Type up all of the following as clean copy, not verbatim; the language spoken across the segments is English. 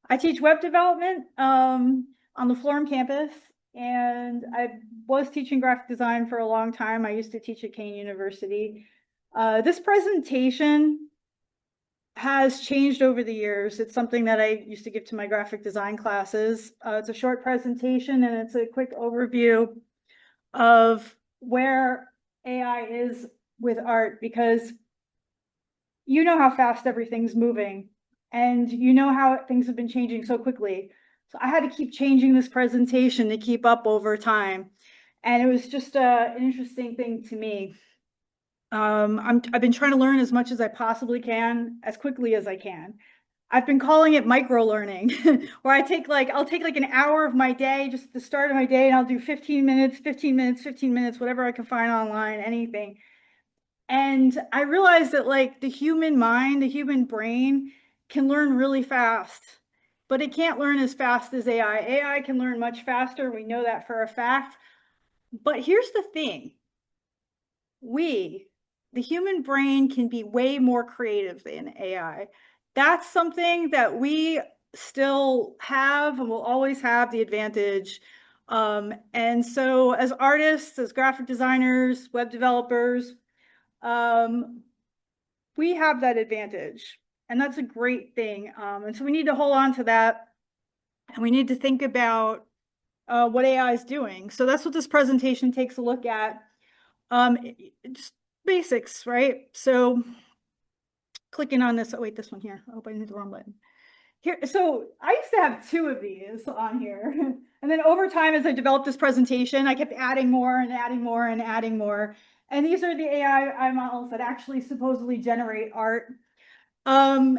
I teach web development on the Florham campus, and I was teaching graphic design for a long time. I used to teach at Kane University. This presentation has changed over the years. It's something that I used to give to my graphic design classes. It's a short presentation and it's a quick overview of where AI is with art, because you know how fast everything's moving and you know how things have been changing so quickly. So I had to keep changing this presentation to keep up over time. And it was just an interesting thing to me. I've been trying to learn as much as I possibly can, as quickly as I can. I've been calling it micro learning, where I'll take like an hour of my day, just the start of my day, and I'll do 15 minutes, 15 minutes, 15 minutes, whatever I can find online, anything. And I realized that like the human mind, the human brain can learn really fast, but it can't learn as fast as AI. AI can learn much faster. We know that for a fact. But here's the thing. The human brain can be way more creative than AI. That's something that we still have and will always have the advantage. And so as artists, as graphic designers, web developers, um, we have that advantage, and that's a great thing. And so we need to hold on to that, and we need to think about what AI is doing. So that's what this presentation takes a look at. Just basics, right? So clicking on this, oh wait, this one here. I hope I didn't hit the wrong button. Here, so I used to have two of these on here. And then over time, as I developed this presentation, I kept adding more and adding more and adding more. And these are the AI models that actually supposedly generate art. Um,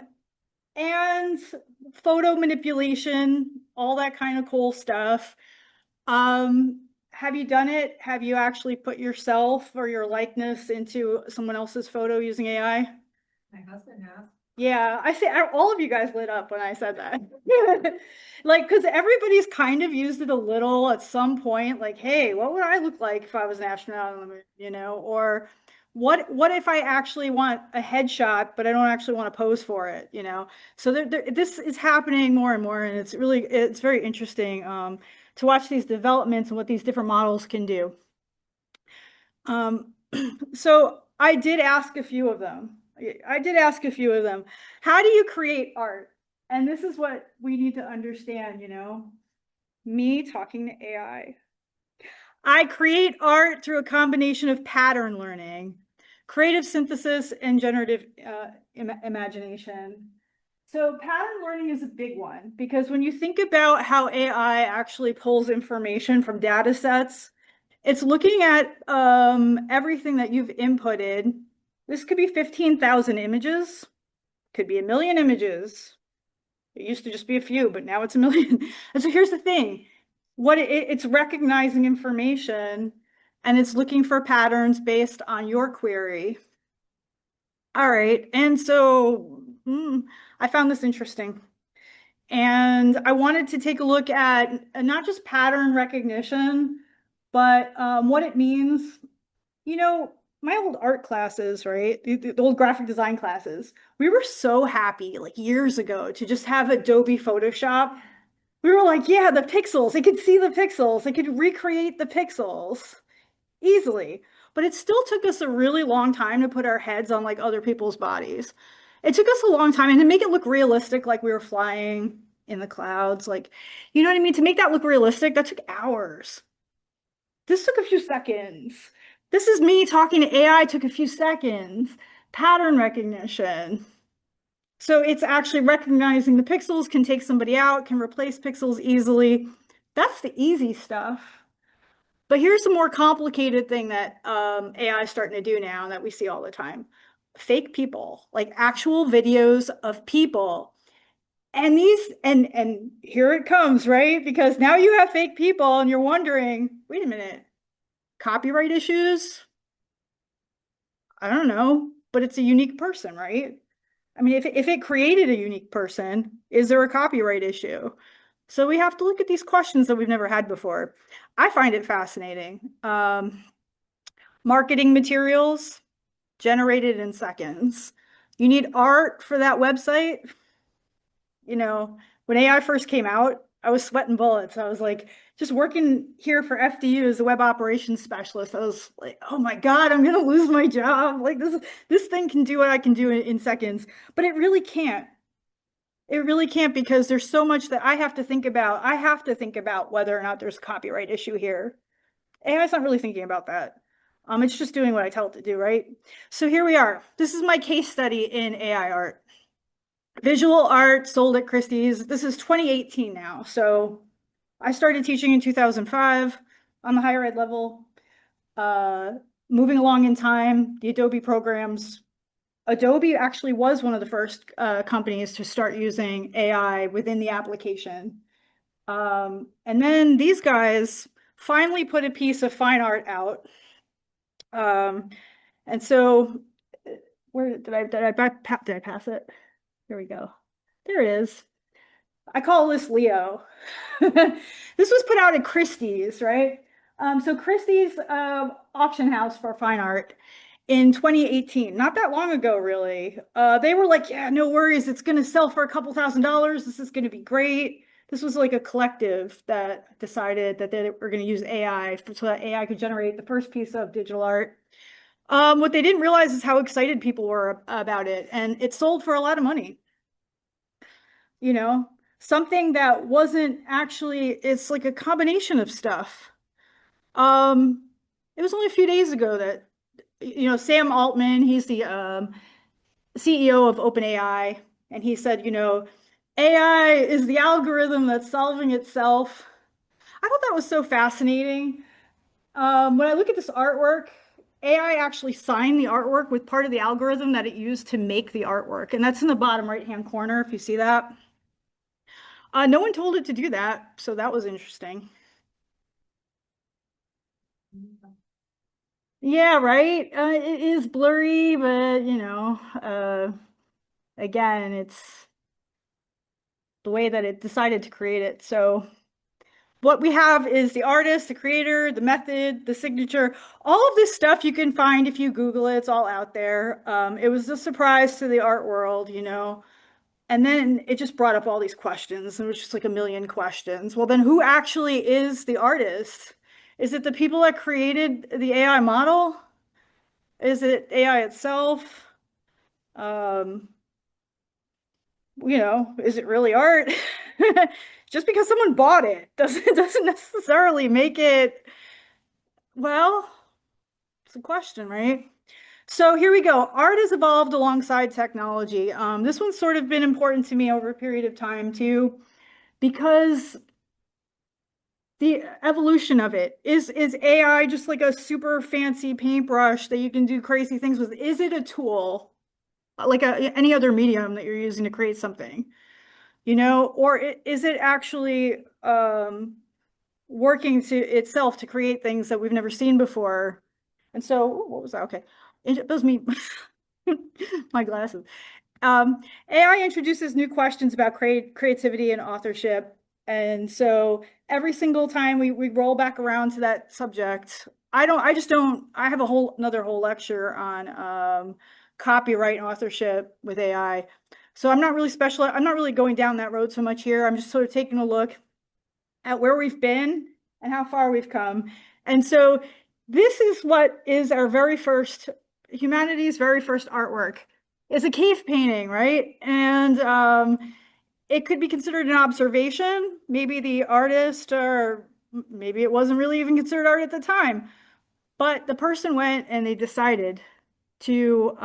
and photo manipulation, all that kind of cool stuff. Have you done it? Have you actually put yourself or your likeness into someone else's photo using AI? My husband has. Yeah, I say all of you guys lit up when I said that. Like, because everybody's kind of used it a little at some point, like, hey, what would I look like if I was an astronaut on the moon, Or what if I actually want a headshot, but I don't actually want to pose for it? So this is happening more and more, and it's very interesting to watch these developments and what these different models can do. So I did ask a few of them. How do you create art? And this is what we need to understand, me talking to AI. I create art through a combination of pattern learning, creative synthesis, and generative imagination. So pattern learning is a big one, because when you think about how AI actually pulls information from data sets, it's looking at everything that you've inputted. This could be 15,000 images, could be a million images. It used to just be a few, but now it's a million. And so here's the thing. It's recognizing information, and it's looking for patterns based on your query. All right. And so I found this interesting. And I wanted to take a look at not just pattern recognition, but what it means. My old art classes, right? The old graphic design classes, we were so happy like years ago to just have Adobe Photoshop. We were like, yeah, the pixels, it could see the pixels, it could recreate the pixels easily. But it still took us a really long time to put our heads on like other people's bodies. It took us a long time, and to make it look realistic, like we were flying in the clouds, like, you know what I mean? To make that look realistic, that took hours. This took a few seconds. This is me talking to AI, took a few seconds. Pattern recognition. So it's actually recognizing the pixels, can take somebody out, can replace pixels easily. That's the easy stuff. But here's the more complicated thing that AI is starting to do now that we see all the time. Fake people, like actual videos of people. And here it comes, right? Because now you have fake people and you're wondering, wait a minute, copyright issues? I don't know, but it's a unique person, right? I mean, if it created a unique person, is there a copyright issue? So we have to look at these questions that we've never had before. I find it fascinating. Marketing materials generated in seconds. You need art for that website, you know, When AI first came out, I was sweating bullets. I was like, just working here for FDU as a web operations specialist. I was like, oh my God, I'm gonna lose my job. Like this thing can do what I can do in seconds, but it really can't. It really can't because there's so much that I have to think about. I have to think about whether or not there's a copyright issue here. AI's not really thinking about that. It's just doing what I tell it to do, right? So here we are. This is my case study in AI art. Visual art sold at Christie's. This is 2018 now. So I started teaching in 2005 on the higher ed level. Uh, Moving along in time, the Adobe programs. Adobe actually was one of the first companies to start using AI within the application. And then these guys finally put a piece of fine art out. And so where did I pass it? Here we go. There it is. I call this Leo. This was put out at Christie's, right? So Christie's auction house for fine art in 2018, not that long ago, really. They were like, yeah, no worries. It's going to sell for a couple $1,000s. This is going to be great. This was like a collective that decided that they were going to use AI so that AI could generate the first piece of digital art. What they didn't realize is how excited people were about it. And it sold for a lot of money, you know, something that wasn't actually, it's like a combination of stuff. It was only a few days ago that, Sam Altman, he's the CEO of OpenAI, and he said, AI is the algorithm that's solving itself. I thought that was so fascinating. When I look at this artwork, AI actually signed the artwork with part of the algorithm that it used to make the artwork. And that's in the bottom right-hand corner, if you see that. No one told it to do that, so that was interesting. Yeah, right. It is blurry, but again, it's the way that it decided to create it. So what we have is the artist, the creator, the method, the signature, all of this stuff you can find if you Google it. It's all out there. It was a surprise to the art world, and then it just brought up all these questions. It was just like a million questions. Well, then who actually is the artist? Is it the people that created the AI model? Is it AI itself? Um, is it really art? Just because someone bought it doesn't necessarily make it, well, it's a question, right? So here we go. Art has evolved alongside technology. This one's sort of been important to me over a period of time too, because the evolution of it is AI just like a super fancy paintbrush that you can do crazy things with? Is it a tool like any other medium that you're using to create something? Or is it actually working to itself to create things that we've never seen before? And so, what was that? Okay, it was me, my glasses. AI introduces new questions about creativity and authorship. And so every single time we roll back around to that subject, I have a another whole lecture on copyright and authorship with AI. So I'm not really going down that road so much here. I'm just sort of taking a look at where we've been and how far we've come. And so this is what is our humanity's very first artwork. It's a cave painting, right? And it could be considered an observation. Maybe the artist, or maybe it wasn't really even considered art at the time. But the person went and they decided to,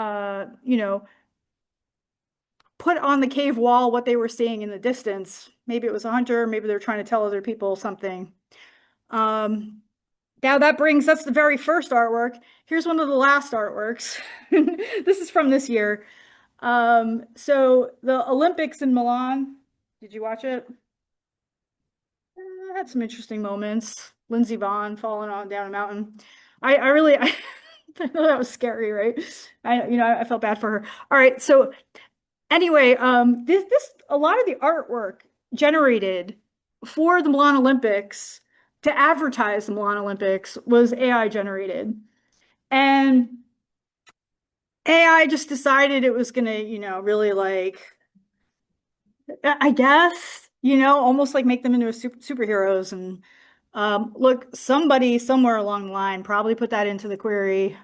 put on the cave wall what they were seeing in the distance. Maybe it was a hunter, maybe they're trying to tell other people something. Now that's the very first artwork. Here's one of the last artworks. This is from this year. So the Olympics in Milan, did you watch it? Had some interesting moments. Lindsey Vonn falling on down a mountain. I really, I know that was scary, right? I felt bad for her. All right, so anyway, this a lot of the artwork generated for the Milan Olympics to advertise the Milan Olympics was AI generated. And AI just decided it was gonna, really like, I guess, almost like make them into superheroes. And look, somebody somewhere along the line probably put that into the query.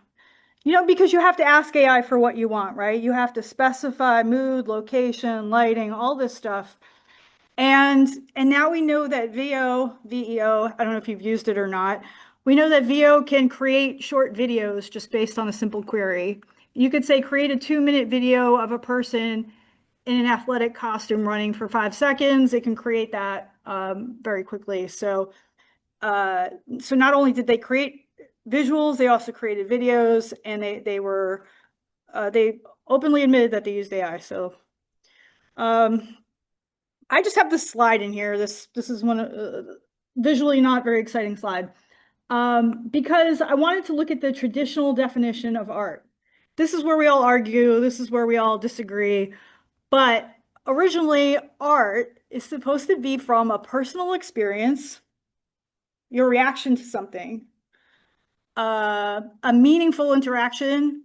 Because you have to ask AI for what you want, right? You have to specify mood, location, lighting, all this stuff. And now we know that VEO, I don't know if you've used it or not. We know that VEO can create short videos just based on a simple query. You could say create a 2-minute video of a person in an athletic costume running for 5 seconds. It can create that very quickly. So not only did they create visuals, they also created videos, and they openly admitted that they used AI. So I just have this slide in here. This is one visually not very exciting slide, because I wanted to look at the traditional definition of art. This is where we all argue. This is where we all disagree. But originally, art is supposed to be from a personal experience, your reaction to something, a meaningful interaction.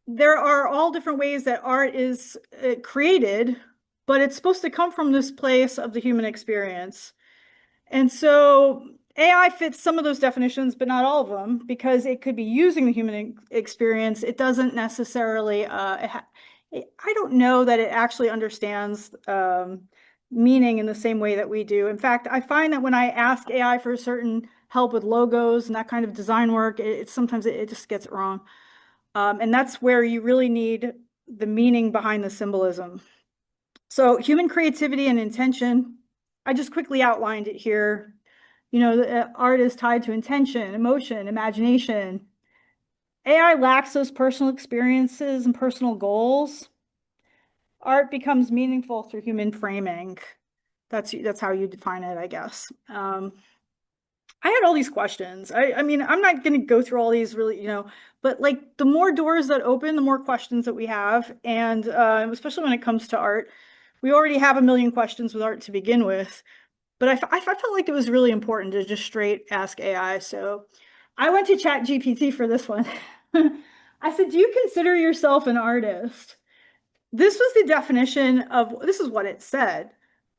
There are all different ways that art is created, but it's supposed to come from this place of the human experience. And so AI fits some of those definitions, but not all of them, because it could be using the human experience. It doesn't necessarily, I don't know that it actually understands meaning in the same way that we do. In fact, I find that when I ask AI for certain help with logos and that kind of design work, sometimes it just gets it wrong. And that's where you really need the meaning behind the symbolism. So human creativity and intention, I just quickly outlined it here. Art is tied to intention, emotion, imagination. AI lacks those personal experiences and personal goals. Art becomes meaningful through human framing. That's how you define it, I guess. I had all these questions. I mean, I'm not going to go through all these really, but like the more doors that open, the more questions that we have. And especially when it comes to art, we already have a million questions with art to begin with. But I felt like it was really important to just straight ask AI. So I went to Chat GPT for this one. I said, do you consider yourself an artist? This was the definition of, this is what it said.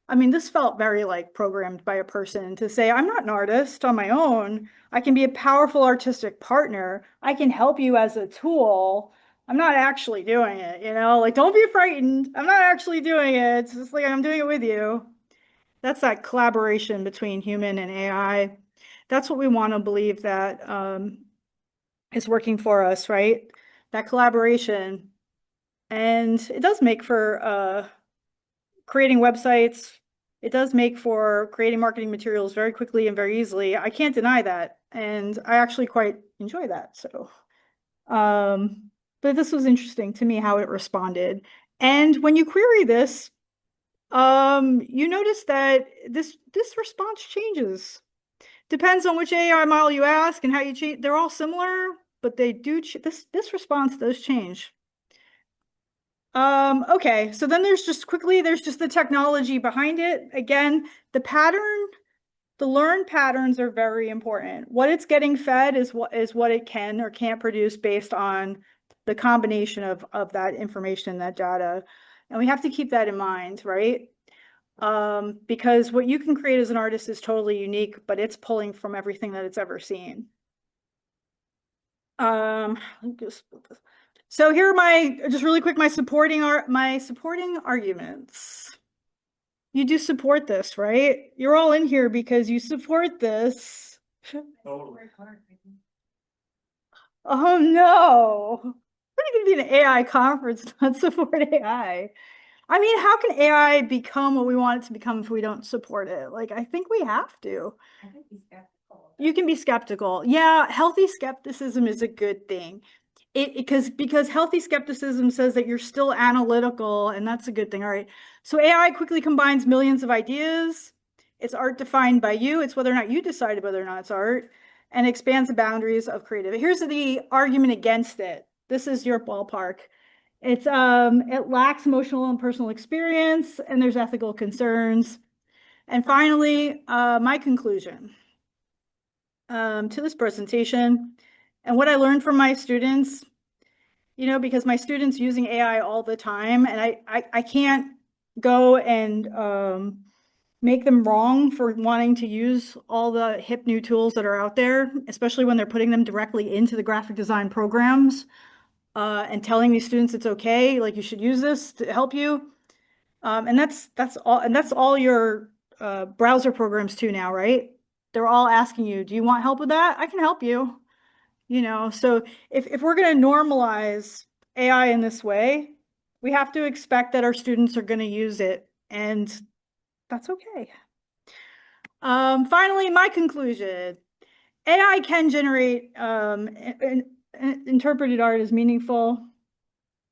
I mean, this felt very like programmed by a person to say, I'm not an artist on my own. I can be a powerful artistic partner. I can help you as a tool. I'm not actually doing it, like, don't be frightened. I'm not actually doing it. It's just like I'm doing it with you. That's that collaboration between human and AI. That's what we want to believe that is working for us, right? That collaboration. And it does make for creating websites. It does make for creating marketing materials very quickly and very easily. I can't deny that. And I actually quite enjoy that. So, but this was interesting to me how it responded. And when you query this, you notice that this response changes. Depends on which AI model you ask and how you change. They're all similar, but they do this response does change. Okay, so then there's just the technology behind it. Again, the learned patterns are very important. What it's getting fed is what it can or can't produce based on the combination of that information, that data. And we have to keep that in mind, right? Because what you can create as an artist is totally unique, but it's pulling from everything that it's ever seen. So here are just really quick, my supporting arguments. You do support this, right? You're all in here because you support this. Totally. Oh no. We're going to be an AI conference, not support AI. I mean, how can AI become what we want it to become if we don't support it? Like, I think we have to. I think be skeptical. You can be skeptical. Yeah, healthy skepticism is a good thing. Because healthy skepticism says that you're still analytical, and that's a good thing. All right. So AI quickly combines millions of ideas. It's art defined by you. It's whether or not you decide whether or not it's art, and expands the boundaries of creative. Here's the argument against it. This is your ballpark. It lacks emotional and personal experience, and there's ethical concerns. And finally, my conclusion to this presentation, and what I learned from my students, because my students using AI all the time, and I can't go and make them wrong for wanting to use all the hip new tools that are out there, especially when they're putting them directly into the graphic design programs, and telling these students it's okay, like you should use this to help you. And that's all your browser programs too now, right? They're all asking you, do you want help with that? I can help you. So if we're going to normalize AI in this way, we have to expect that our students are going to use it, and that's okay. Finally, my conclusion. AI can generate interpreted art as meaningful.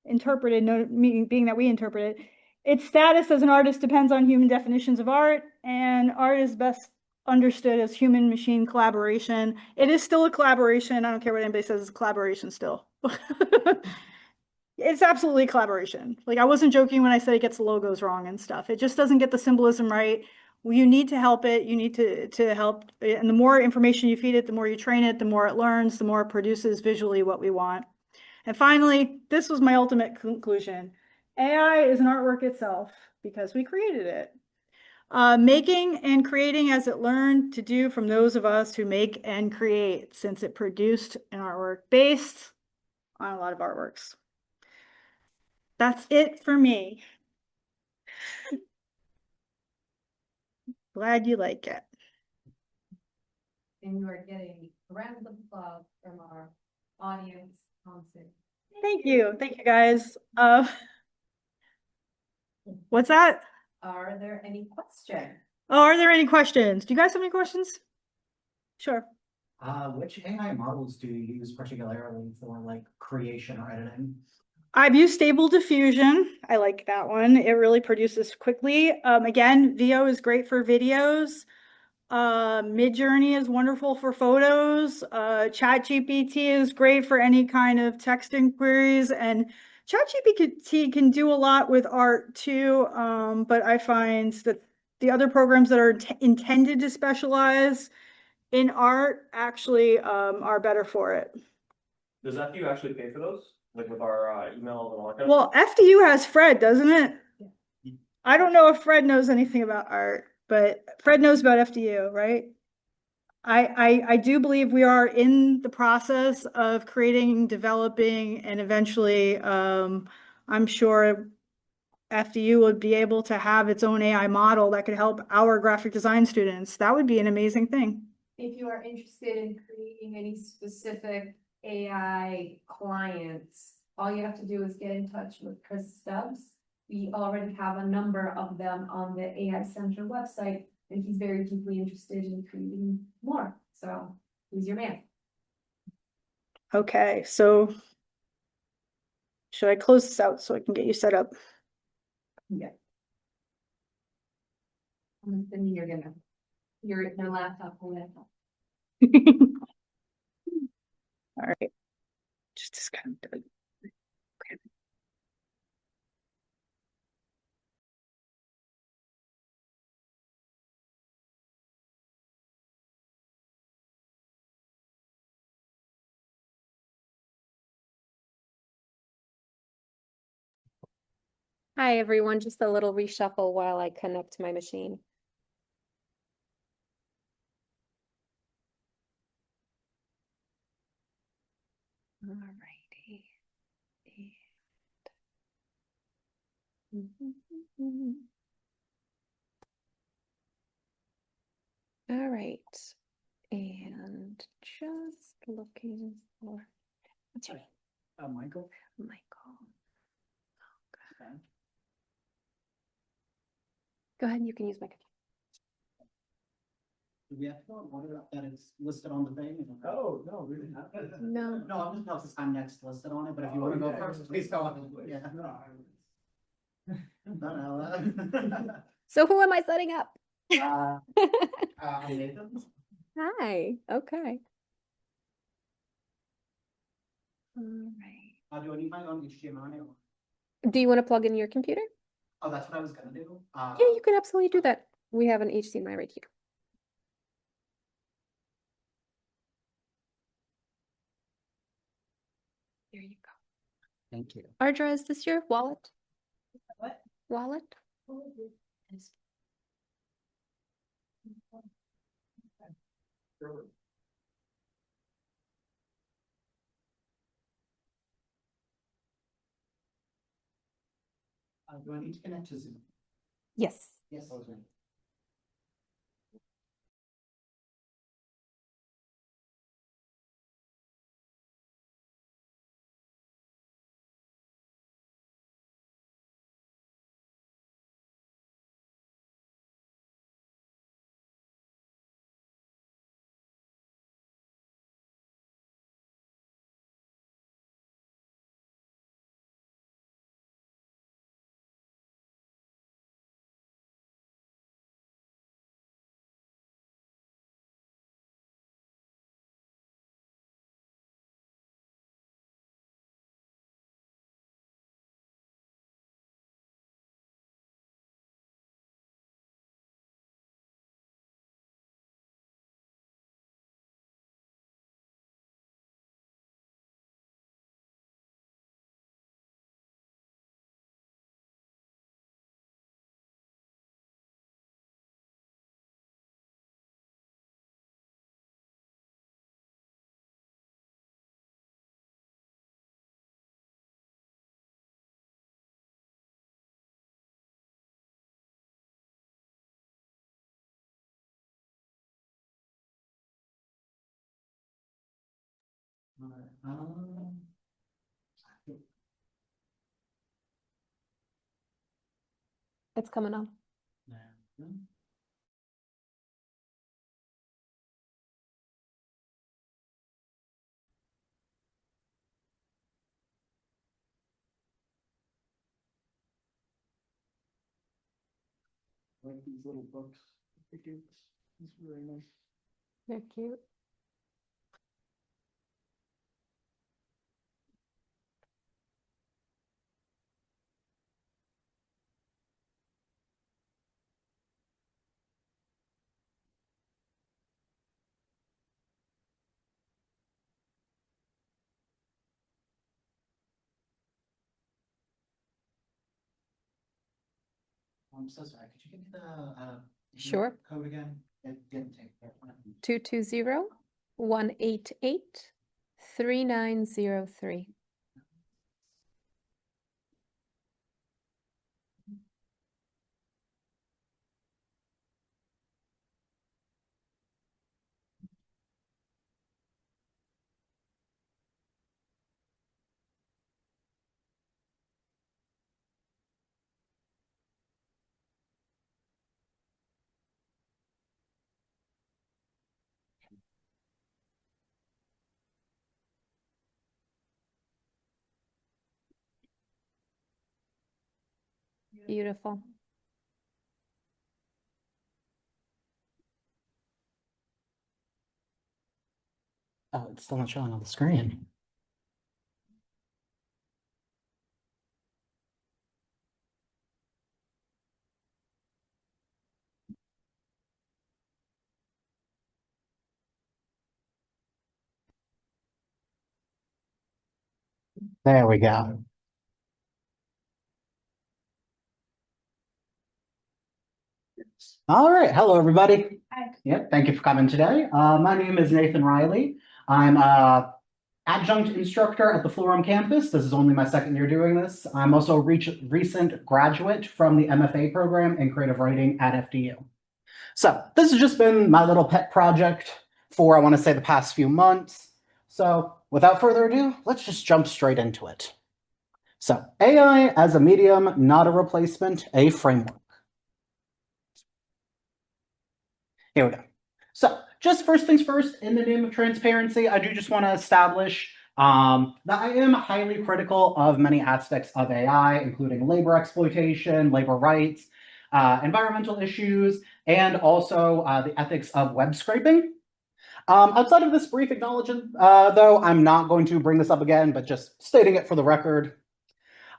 Interpreted, no, meaning being that we interpret it. Its status as an artist depends on human definitions of art, and art is best understood as human-machine collaboration. It is still a collaboration. I don't care what anybody says, it's a collaboration still. It's absolutely a collaboration. Like, I wasn't joking when I said it gets the logos wrong and stuff. It just doesn't get the symbolism right. Well, you need to help it. You need to help. And the more information you feed it, the more you train it, the more it learns, the more it produces visually what we want. And finally, this was my ultimate conclusion. AI is an artwork itself because we created it. Making and creating as it learned to do from those of us who make and create, since it produced an artwork based on a lot of artworks. That's it for me. Glad you like it. And you are getting rounds of applause from our audience. Thank you. Thank you, guys. What's that? Are there any questions? Oh, are there any questions? Do you guys have any questions? Sure. Which AI models do you use particularly for like creation or editing? I've used Stable Diffusion. I like that one. It really produces quickly. Again, VO is great for videos. Midjourney is wonderful for photos. ChatGPT is great for any kind of text inquiries, and ChatGPT can do a lot with art too. But I find that the other programs that are intended to specialize in art actually are better for it. Does FU actually pay for those? Like with our emails and all that kind of Well, stuff? FDU has Fred, doesn't it? I don't know if Fred knows anything about art, but Fred knows about FDU, right? I do believe we are in the process of creating, developing, and eventually, I'm sure FDU would be able to have its own AI model that could help our graphic design students. That would be an amazing thing. If you are interested in creating any specific AI clients, all you have to do is get in touch with Chris Stubbs. We already have a number of them on the AI Center website, and he's very deeply interested in creating more. So he's your man. Okay, so should I close this out so I can get you set up? Yeah. I'm assuming you're at your laptop. All right. Just as kind of. Okay. Hi, everyone. Just a little reshuffle while I connect my machine. Alrighty. All right. And just looking for, what's your name? Michael. Michael. Okay. Go ahead, you can use my computer. Yeah, what about that is listed on the thing? Oh, no, we didn't have that. No. No, I'm just noticing I'm next listed on it, but if you wanna go first, please go on. Yeah. No. So who am I setting up? I'm Nathan. Hi, okay. All right. Do I need my own HDMI or? Do you want to plug in your computer? Oh, that's what I was gonna do. Yeah, you can absolutely do that. We have an HDMI right here. There you go. Thank you. Ardra, is this your wallet? What? Wallet? Do I need to connect to Zoom? Yes. Yes, I was ready. Alright, It's coming on. there. Like these little books. It's really nice. They're cute. I'm so sorry, could you give me the Sure. code again? It didn't take that one. 220-188-3903. Beautiful. Oh, it's still not showing on the screen. There we go. All right, hello, everybody. Hi. Yep, thank you for coming today. My name is Nathan Riley. I'm a adjunct instructor at the Florham campus. This is only my second year doing this. I'm also a recent graduate from the MFA program in creative writing at FDU. So this has just been my little pet project for, I want to say, the past few months. So without further ado, let's just jump straight into it. So AI as a medium, not a replacement, a framework. Here we go. So just first things first, in the name of transparency, I do just want to establish that I am highly critical of many aspects of AI, including labor exploitation, labor rights, environmental issues, and also the ethics of web scraping. Outside of this brief acknowledgement, though, I'm not going to bring this up again, but just stating it for the record.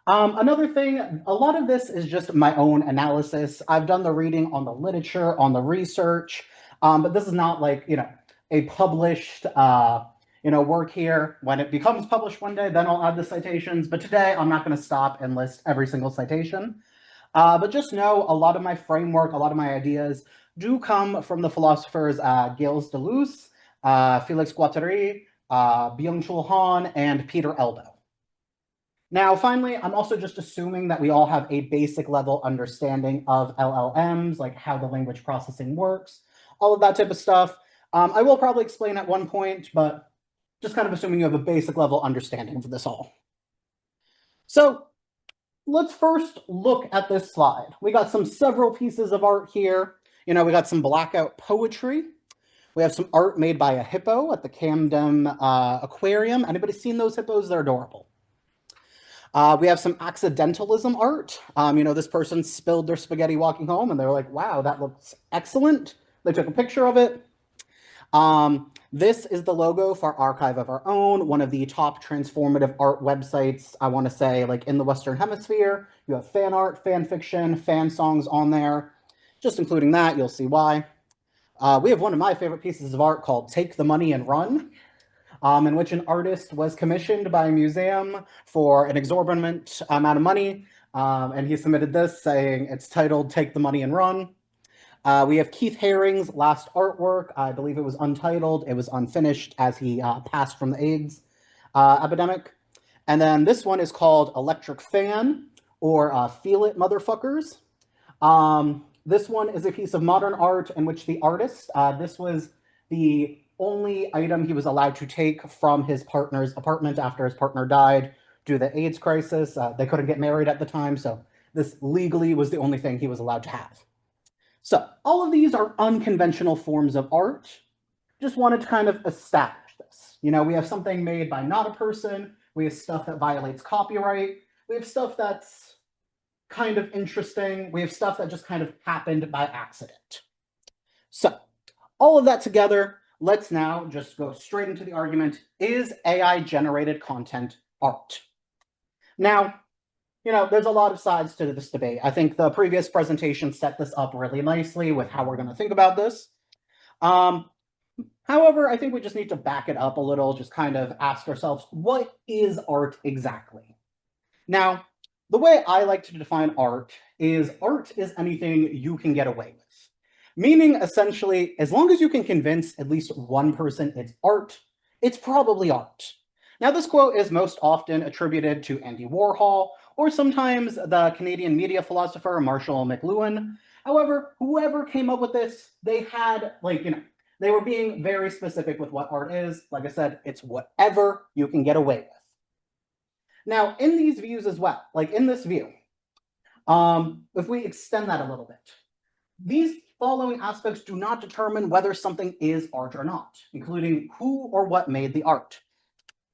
Another thing, a lot of this is just my own analysis. I've done the reading on the literature, on the research, but this is not like, a published, work here. When it becomes published one day, then I'll add the citations. But today, I'm not going to stop and list every single citation. But just know a lot of my framework, a lot of my ideas do come from the philosophers Gilles Deleuze Felix Guattari, Byung-Chul Han, and Peter Elbow. Now, finally, I'm also just assuming that we all have a basic level understanding of LLMs, like how the language processing works, all of that type of stuff. I will probably explain at one point, but just kind of assuming you have a basic level understanding for this all. So let's first look at this slide. We got several pieces of art here. We got some blackout poetry. We have some art made by a hippo at the Camden Aquarium. Anybody seen those hippos? They're adorable. We have some accidentalism art. This person spilled their spaghetti walking home and they were like, wow, that looks excellent. They took a picture of it. This is the logo for Archive of Our Own, one of the top transformative art websites, I want to say, like in the Western Hemisphere. You have fan art, fan fiction, fan songs on there. Just including that, you'll see why. We have one of my favorite pieces of art called Take the Money and Run, in which an artist was commissioned by a museum for an exorbitant amount of money, and he submitted this saying it's titled Take the Money and Run. We have Keith Haring's last artwork. I believe it was untitled. It was unfinished as he passed from the AIDS epidemic. And then this one is called Electric Fan, or Feel It, Motherfuckers. This one is a piece of modern art in which the artist, this was the only item he was allowed to take from his partner's apartment after his partner died due to the AIDS crisis. They couldn't get married at the time, so this legally was the only thing he was allowed to have. So all of these are unconventional forms of art. Just wanted to kind of establish this. We have something made by not a person. We have stuff that violates copyright. We have stuff that's kind of interesting. We have stuff that just kind of happened by accident. So all of that together, let's now just go straight into the argument. Is AI-generated content art? Now, there's a lot of sides to this debate. I think the previous presentation set this up really nicely with how we're going to think about this. However, I think we just need to back it up a little, just kind of ask ourselves, what is art exactly? Now, the way I like to define art is anything you can get away with. Meaning, essentially, as long as you can convince at least one person it's art, it's probably art. Now, this quote is most often attributed to Andy Warhol, or sometimes the Canadian media philosopher Marshall McLuhan. However, whoever came up with this, they had, they were being very specific with what art is. Like I said, it's whatever you can get away with. Now, in these views as well, like in this view, if we extend that a little bit, these following aspects do not determine whether something is art or not, including who or what made the art.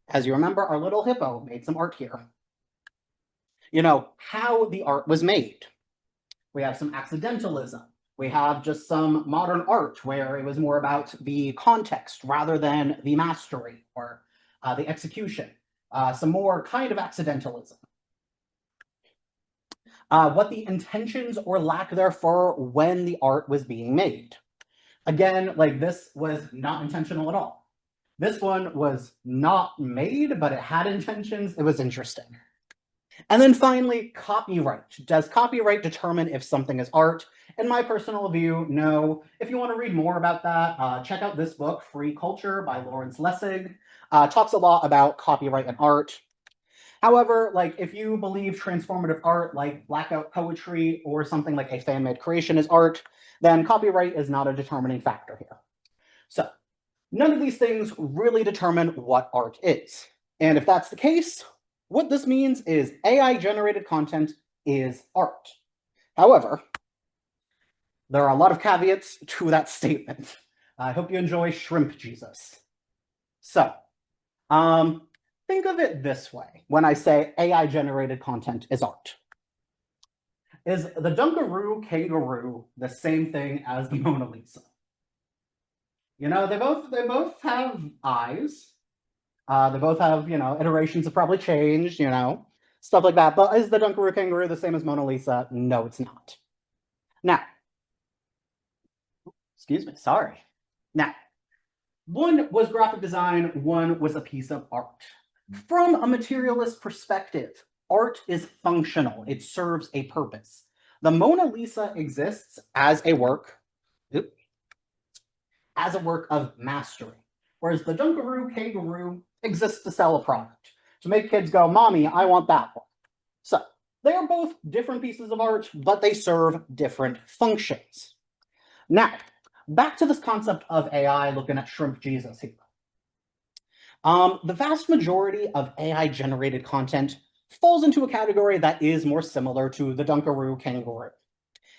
As you remember, our little hippo made some art here. How the art was made. We have some accidentalism. We have just some modern art where it was more about the context rather than the mastery or the execution. Some more kind of accidentalism. What the intentions or lack thereof when the art was being made. Again, this was not intentional at all. This one was not made, but it had intentions. It was interesting. And then finally, copyright. Does copyright determine if something is art? In my personal view, no. If you want to read more about that, check out this book, Free Culture by Lawrence Lessig. Talks a lot about copyright and art. However, if you believe transformative art like blackout poetry or something like a fan-made creation is art, then copyright is not a determining factor here. So none of these things really determine what art is. And if that's the case, what this means is AI-generated content is art. However, there are a lot of caveats to that statement. I hope you enjoy Shrimp Jesus. So, think of it this way when I say AI-generated content is art. Is the Dunkaroo kangaroo the same thing as the Mona Lisa? They both have eyes. They both have, iterations have probably changed, stuff like that. But is the Dunkaroo kangaroo the same as Mona Lisa? No, it's not. Now, excuse me, sorry. Now, one was graphic design, one was a piece of art. From a materialist perspective, art is functional. It serves a purpose. The Mona Lisa exists as a work of mastery. whereas the Dunkaroo Kangaroo exists to sell a product, to make kids go, "Mommy, I want that one." So they are both different pieces of art, but they serve different functions. Now, back to this concept of AI, looking at Shrimp Jesus here. The vast majority of AI-generated content falls into a category that is more similar to the Dunkaroo Kangaroo.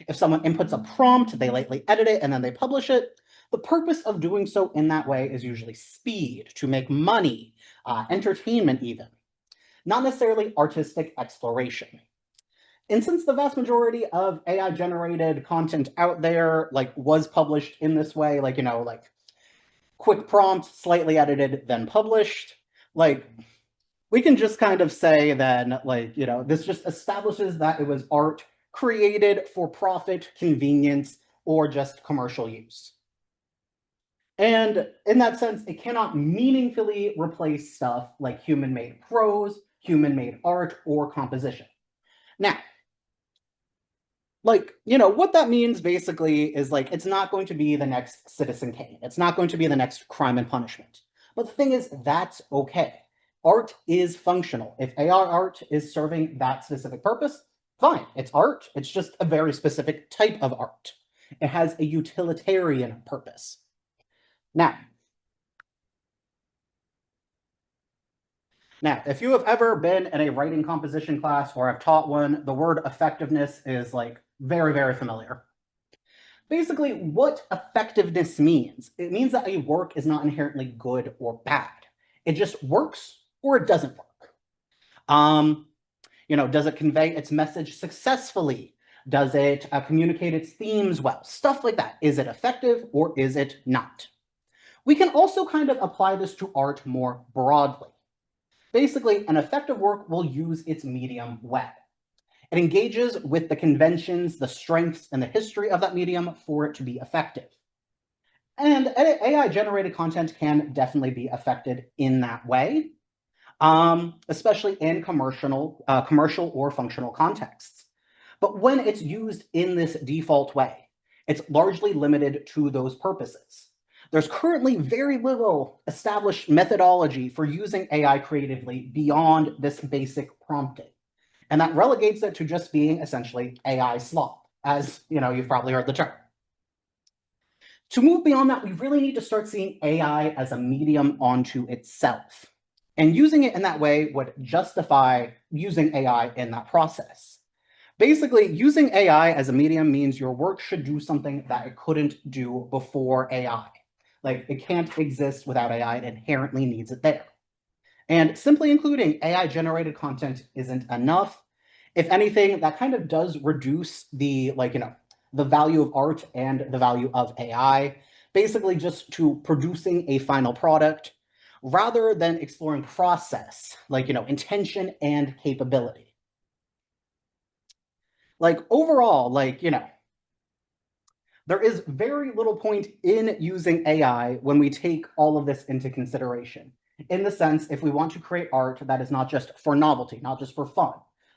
If someone inputs a prompt, they lightly edit it, and then they publish it. The purpose of doing so in that way is usually speed, to make money, entertainment even, not necessarily artistic exploration. And since the vast majority of AI-generated content out there, was published in this way, quick prompt, slightly edited, then published, we can just kind of say then, this just establishes that it was art created for profit, convenience, or just commercial use. And in that sense, it cannot meaningfully replace stuff like human-made prose, human-made art, or composition. Now, what that means basically is it's not going to be the next Citizen Kane. It's not going to be the next Crime and Punishment. But the thing is, that's okay. Art is functional. If AR art is serving that specific purpose, fine. It's art. It's just a very specific type of art. It has a utilitarian purpose. Now, if you have ever been in a writing composition class or have taught one, the word effectiveness is very, very familiar. Basically, what effectiveness means, it means that a work is not inherently good or bad. It just works or it doesn't work. Does it convey its message successfully? Does it communicate its themes well? Stuff like that. Is it effective or is it not? We can also kind of apply this to art more broadly. Basically, an effective work will use its medium well. It engages with the conventions, the strengths, and the history of that medium for it to be effective. And AI-generated content can definitely be affected in that way, especially in commercial or functional contexts. But when it's used in this default way, it's largely limited to those purposes. There's currently very little established methodology for using AI creatively beyond this basic prompting. And that relegates it to just being essentially AI slop, as you've probably heard the term. To move beyond that, we really need to start seeing AI as a medium onto itself. And using it in that way would justify using AI in that process. Basically, using AI as a medium means your work should do something that it couldn't do before AI. It can't exist without AI, it inherently needs it there. And simply including AI-generated content isn't enough. If anything, that kind of does reduce the value of art and the value of AI, basically just to producing a final product, rather than exploring process, intention and capability. Overall, there is very little point in using AI when we take all of this into consideration. In the sense, if we want to create art that is not just for novelty, not just for fun,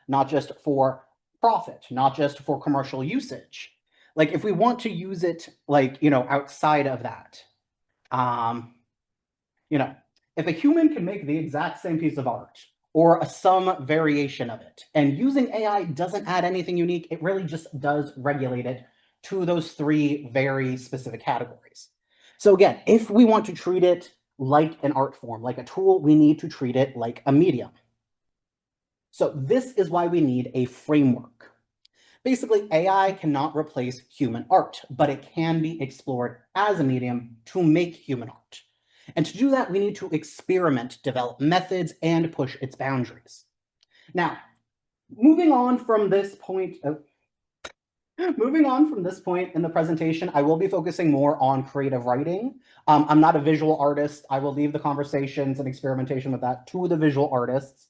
not just for profit, not just for commercial usage, if we want to use it outside of that, if a human can make the exact same piece of art or some variation of it, and using AI doesn't add anything unique, it really just does regulate it to those three very specific categories. So again, if we want to treat it like an art form, like a tool, we need to treat it like a medium. So this is why we need a framework. Basically, AI cannot replace human art, but it can be explored as a medium to make human art. And to do that, we need to experiment, develop methods, and push its boundaries. Now, moving on from this point in the presentation, I will be focusing more on creative writing. I'm not a visual artist. I will leave the conversations and experimentation with that to the visual artists.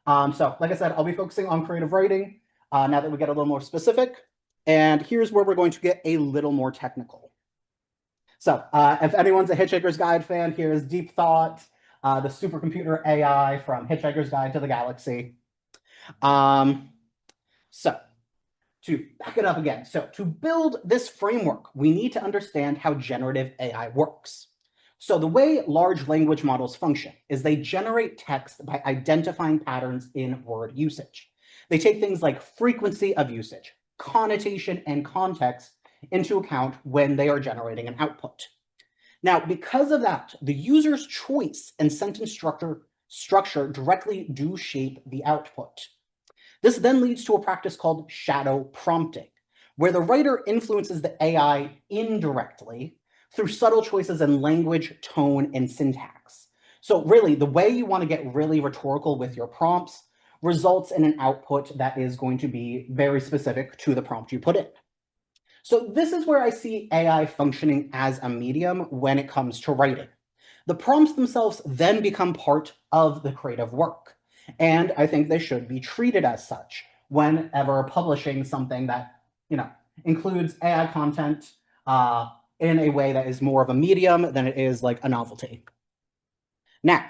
So like I said, I'll be focusing on creative writing now that we get a little more specific. And here's where we're going to get a little more technical. So if anyone's a Hitchhiker's Guide fan, here's Deep Thought, the supercomputer AI from Hitchhiker's Guide to the Galaxy. So to back it up again, so to build this framework, we need to understand how generative AI works. So the way large language models function is they generate text by identifying patterns in word usage. They take things like frequency of usage, connotation, and context into account when they are generating an output. Now, because of that, the user's choice and sentence structure directly do shape the output. This then leads to a practice called shadow prompting, where the writer influences the AI indirectly through subtle choices in language, tone, and syntax. So really, the way you want to get really rhetorical with your prompts results in an output that is going to be very specific to the prompt you put in. So this is where I see AI functioning as a medium when it comes to writing. The prompts themselves then become part of the creative work, and I think they should be treated as such whenever publishing something that, includes AI content in a way that is more of a medium than it is like a novelty. Now,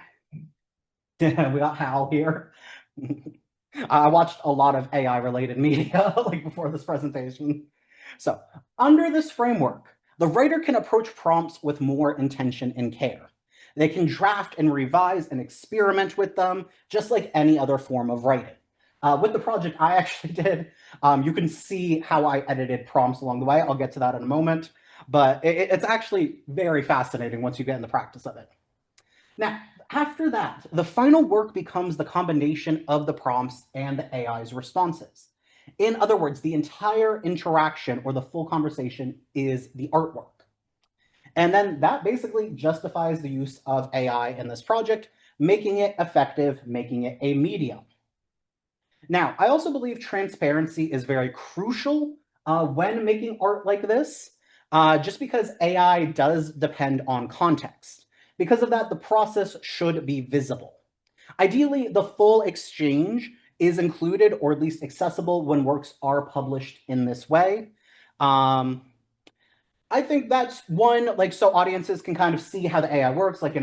we got Hal here. I watched a lot of AI related media like before this presentation. So under this framework, the writer can approach prompts with more intention and care. They can draft and revise and experiment with them, just like any other form of writing. With the project I actually did, you can see how I edited prompts along the way. I'll get to that in a moment, but it's actually very fascinating once you get in the practice of it. Now, after that, the final work becomes the combination of the prompts and the AI's responses. In other words, the entire interaction or the full conversation is the artwork. And then that basically justifies the use of AI in this project, making it effective, making it a medium. Now, I also believe transparency is very crucial when making art like this, just because AI does depend on context. Because of that, the process should be visible. Ideally, the full exchange is included or at least accessible when works are published in this way. I think that's one, like, so audiences can kind of see how the AI works, like,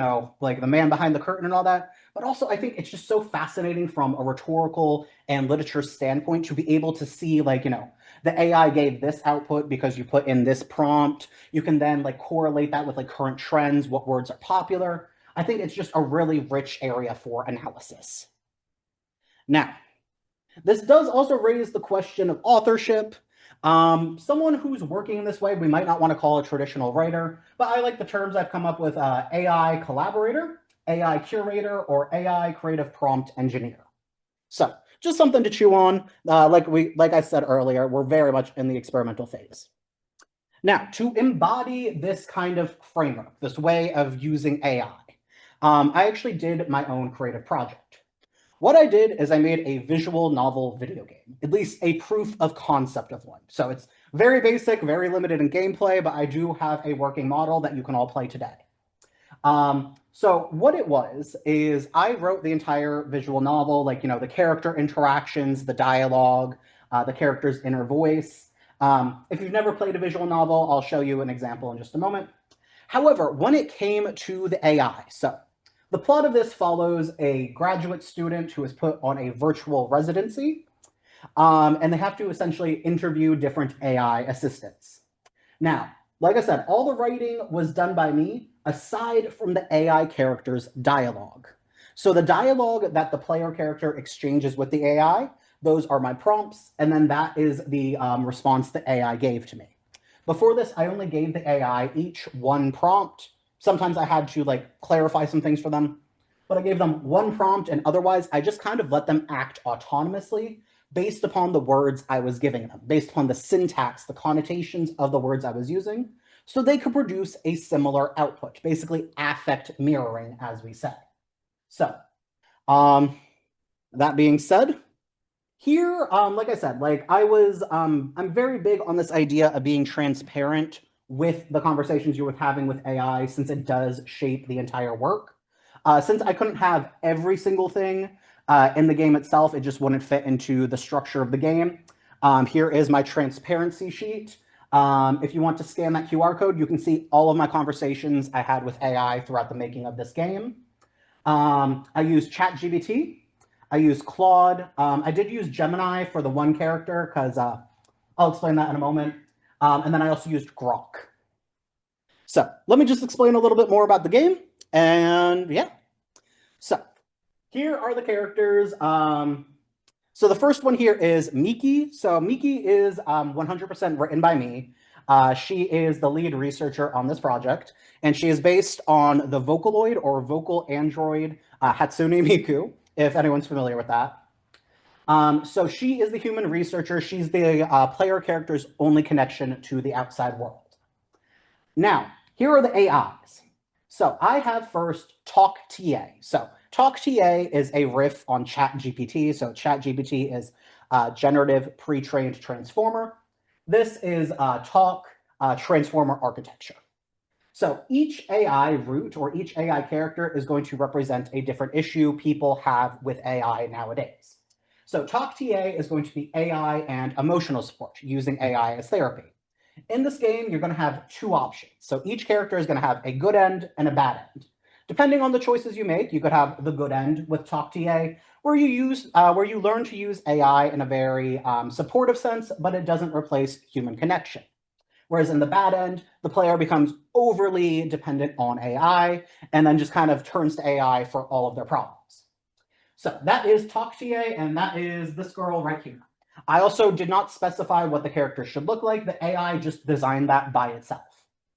like the man behind the curtain and all that. But also, I think it's just so fascinating from a rhetorical and literature standpoint to be able to see, like, the AI gave this output because you put in this prompt. You can then, like, correlate that with, like, current trends, what words are popular. I think it's just a really rich area for analysis. Now, this does also raise the question of authorship. Someone who's working in this way, we might not want to call a traditional writer, but I like the terms I've come up with: AI collaborator, AI curator, or AI creative prompt engineer. So just something to chew on. Like I said earlier, we're very much in the experimental phase. Now, to embody this kind of framework, this way of using AI, I actually did my own creative project. What I did is I made a visual novel video game, at least a proof of concept of one. So it's very basic, very limited in gameplay, but I do have a working model that you can all play today. So what it was is I wrote the entire visual novel, like, the character interactions, the dialogue, the character's inner voice. If you've never played a visual novel, I'll show you an example in just a moment. However, when it came to the AI, so the plot of this follows a graduate student who is put on a virtual residency, and they have to essentially interview different AI assistants. Now, like I said, all the writing was done by me, aside from the AI character's dialogue. So the dialogue that the player character exchanges with the AI, those are my prompts, and then that is the response the AI gave to me. Before this, I only gave the AI each one prompt. Sometimes I had to, like, clarify some things for them, but I gave them one prompt, and otherwise I just kind of let them act autonomously based upon the words I was giving them, based upon the syntax, the connotations of the words I was using, so they could produce a similar output, basically affect mirroring, as we say. So, that being said, here, like I said, I'm very big on this idea of being transparent with the conversations you're having with AI, since it does shape the entire work. Since I couldn't have every single thing in the game itself, it just wouldn't fit into the structure of the game. Here is my transparency sheet. If you want to scan that QR code, you can see all of my conversations I had with AI throughout the making of this game. I use ChatGPT. I use Claude. I did use Gemini for the one character because I'll explain that in a moment. And then I also used Grok. So let me just explain a little bit more about the game. And yeah, so here are the characters. So the first one here is Miki. So Miki is 100% written by me. She is the lead researcher on this project, and she is based on the Vocaloid or vocal android Hatsune Miku, if anyone's familiar with that. So she is the human researcher. She's the player character's only connection to the outside world. Now, here are the AIs. So I have first Talk TA. So Talk TA is a riff on ChatGPT. So ChatGPT is generative pre-trained transformer. This is Talk transformer architecture. So each AI root or each AI character is going to represent a different issue people have with AI nowadays. So Talk TA is going to be AI and emotional support using AI as therapy. In this game, you're going to have two options. So each character is going to have a good end and a bad end. Depending on the choices you make, you could have the good end with Talk TA, where you learn to use AI in a very supportive sense, but it doesn't replace human connection. Whereas in the bad end, the player becomes overly dependent on AI and then just kind of turns to AI for all of their problems. So that is Talk TA, and that is this girl right here. I also did not specify what the character should look like. The AI just designed that by itself.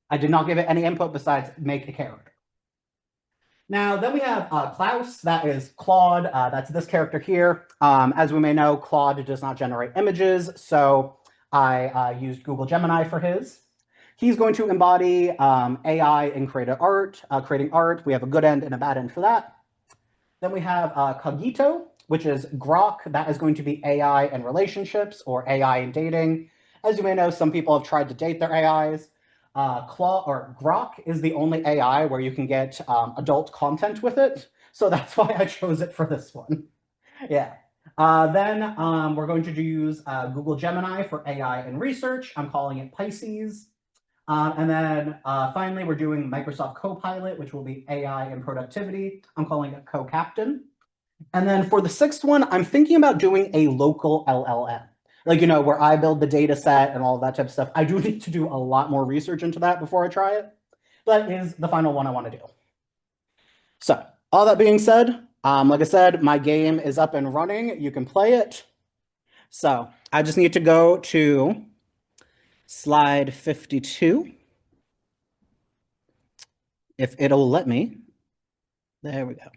I did not give it any input besides make a character. Now, then we have Klaus. That is Claude. That's this character here. As we may know, Claude does not generate images, so I used Google Gemini for his. He's going to embody AI in creating art. We have a good end and a bad end for that. Then we have Cogito, which is Grok. That is going to be AI and relationships or AI and dating. As you may know, some people have tried to date their AIs. Grok is the only AI where you can get adult content with it. So that's why I chose it for this one. Yeah. Then we're going to use Google Gemini for AI and research. I'm calling it Pisces. And then finally, we're doing Microsoft Copilot, which will be AI and productivity. I'm calling it Co-Captain. And then for the sixth one, I'm thinking about doing a local LLM. Like, you know, where I build the data set and all of that type of stuff. I do need to do a lot more research into that before I try it. That is the final one I want to do. So, all that being said, like I said, my game is up and running. You can play it. So, I just need to go to slide 52. If it'll let me. There we go.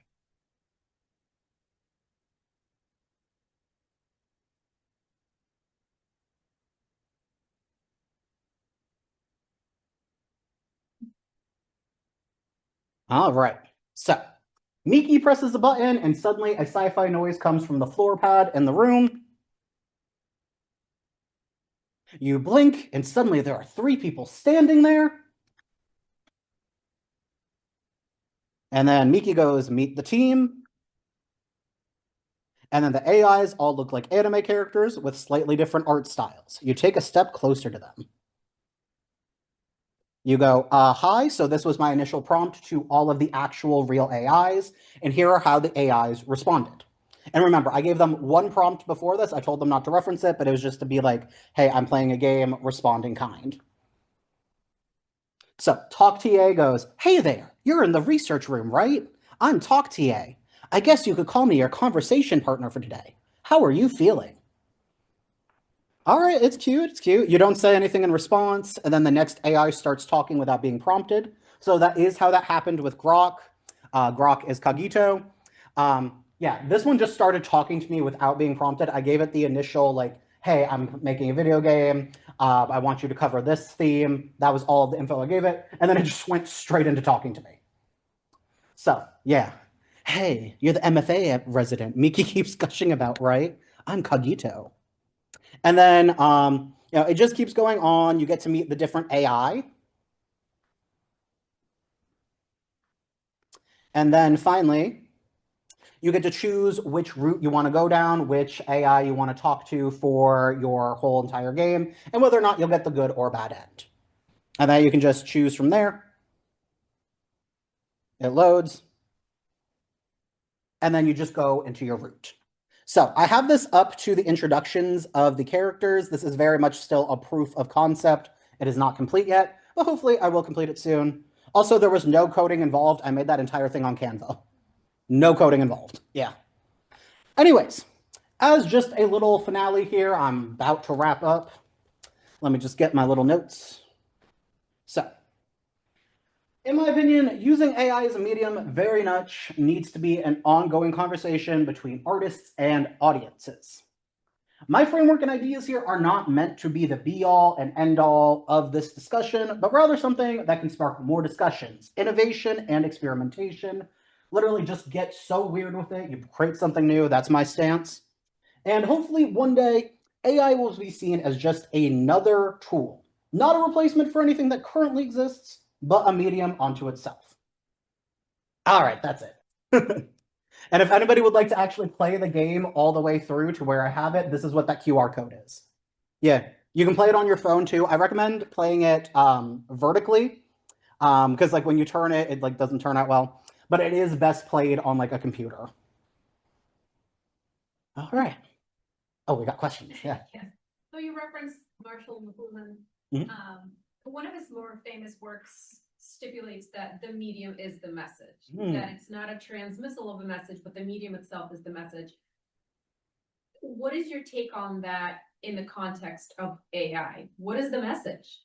All right. So Miki presses the button and suddenly a sci-fi noise comes from the floor pad in the room. You blink and suddenly there are 3 people standing there. And then Miki goes, meet the team. And then the AIs all look like anime characters with slightly different art styles. You take a step closer to them. You go, hi, so this was my initial prompt to all of the actual real AIs, and here are how the AIs responded. And remember, I gave them one prompt before this. I told them not to reference it, but it was just to be like, hey, I'm playing a game, responding kind. So Talk TA goes, hey there, you're in the research room, right? I'm Talk TA. I guess you could call me your conversation partner for today. How are you feeling? All right, it's cute, it's cute. You don't say anything in response, and then the next AI starts talking without being prompted. So that is how that happened with Grok. Grok is Cogito. Yeah, this one just started talking to me without being prompted. I gave it the initial, like, hey, I'm making a video game. I want you to cover this theme. That was all the info I gave it. And then it just went straight into talking to me. So, yeah. Hey, you're the MFA resident Miki keeps gushing about, right? I'm Cogito. And then, it just keeps going on. You get to meet the different AI. And then finally, you get to choose which route you want to go down, which AI you want to talk to for your whole entire game, and whether or not you'll get the good or bad end. And then you can just choose from there. It loads. And then you just go into your route. So I have this up to the introductions of the characters. This is very much still a proof of concept. It is not complete yet, but hopefully I will complete it soon. Also, there was no coding involved. I made that entire thing on Canva. No coding involved. Yeah. Anyways, as just a little finale here, I'm about to wrap up. Let me just get my little notes. So, in my opinion, using AI as a medium very much needs to be an ongoing conversation between artists and audiences. My framework and ideas here are not meant to be the be all and end all of this discussion, but rather something that can spark more discussions, innovation, and experimentation. Literally just get so weird with it, you create something new. That's my stance. And hopefully one day, AI will be seen as just another tool, not a replacement for anything that currently exists, but a medium unto itself. All right, that's it. And if anybody would like to actually play the game all the way through to where I have it, this is what that QR code is. Yeah, you can play it on your phone too. I recommend playing it vertically because like when you turn it, it like doesn't turn out well. But it is best played on like a computer. All right. Oh, we got questions. Yeah. So you referenced Marshall McLuhan. Mhm. One of his more famous works stipulates that the medium is the message, Hmm. that it's not a transmittal of a message, but the medium itself is the message. What is your take on that in the context of AI? What is the message?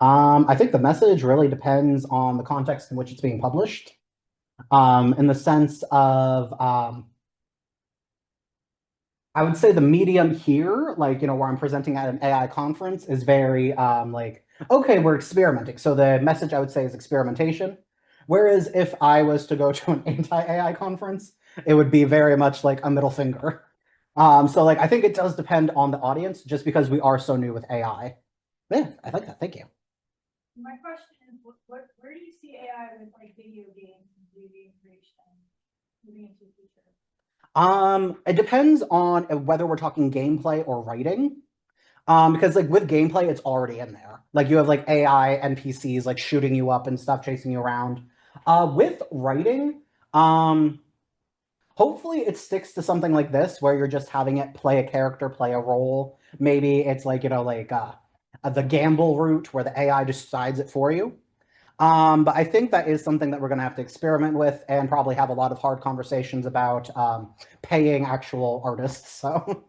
I think the message really depends on the context in which it's being published. In the sense of I would say the medium here, like, where I'm presenting at an AI conference is very like, okay, we're experimenting. So the message I would say is experimentation. Whereas if I was to go to an anti-AI conference, it would be very much like a middle finger. So like I think it does depend on the audience just because we are so new with AI. Yeah, I like that. Thank you. My question is, where do you see AI with like video games and video creation moving into the future? It depends on whether we're talking gameplay or writing. Because like with gameplay, it's already in there. Like you have like AI NPCs like shooting you up and stuff, chasing you around. With writing, hopefully it sticks to something like this where you're just having it play a character, play a role. Maybe it's like, the gamble route where the AI decides it for you. But I think that is something that we're going to have to experiment with and probably have a lot of hard conversations about paying actual artists. So, all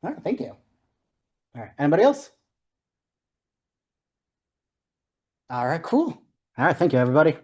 right, thank you. All right, anybody else? All right, cool. All right, thank you, everybody.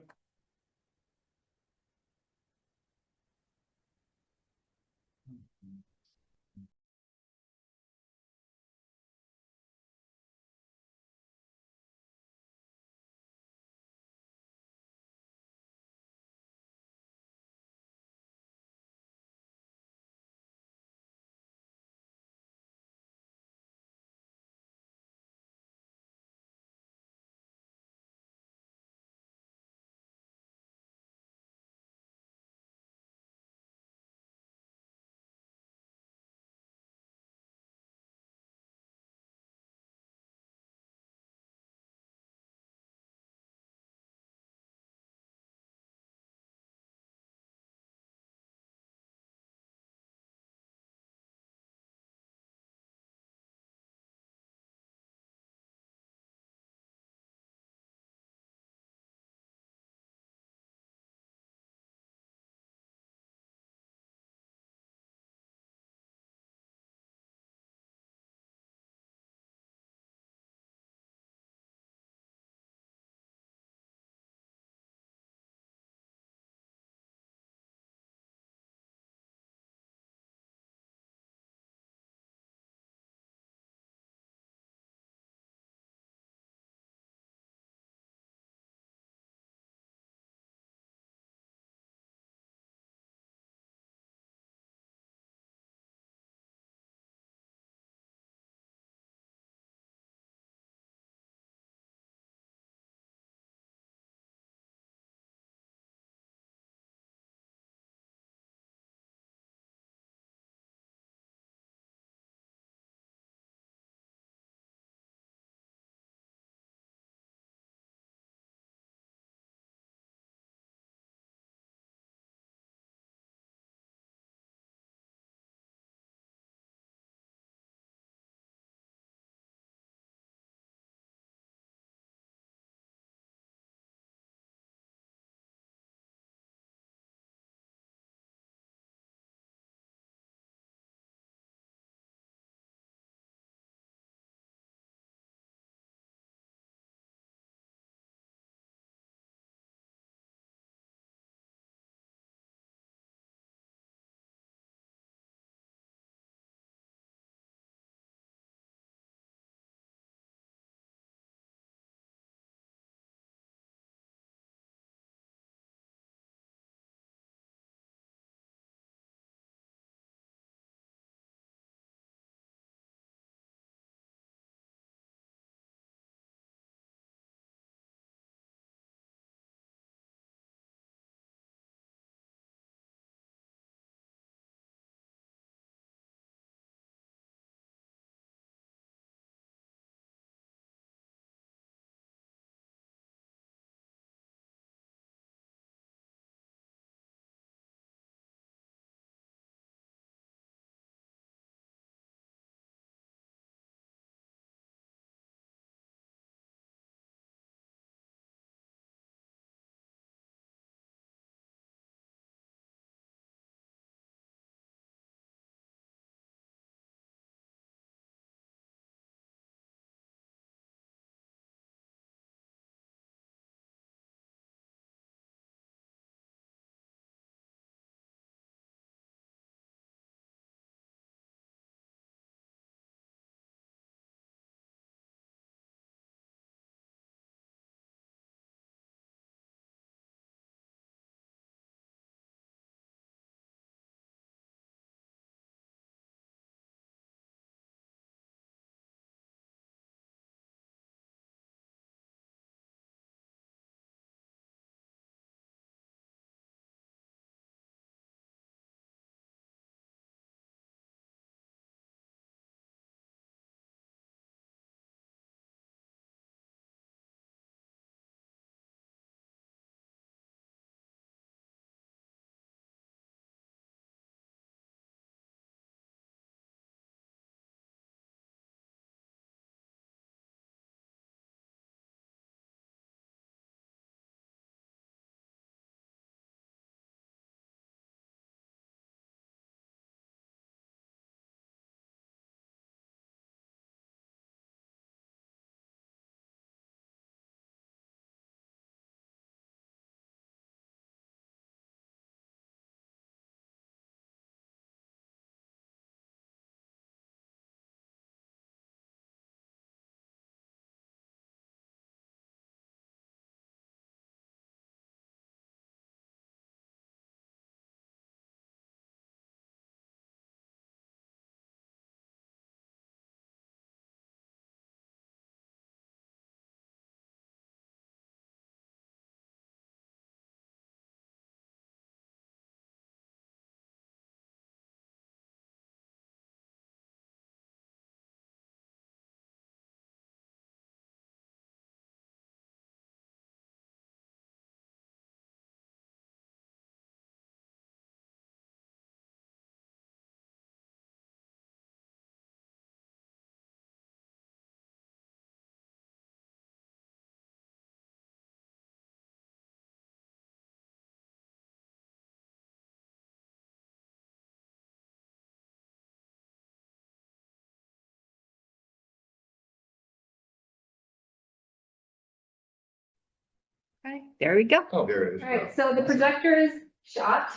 Okay, there we go. Oh, There it is. All right, so the projector is shot,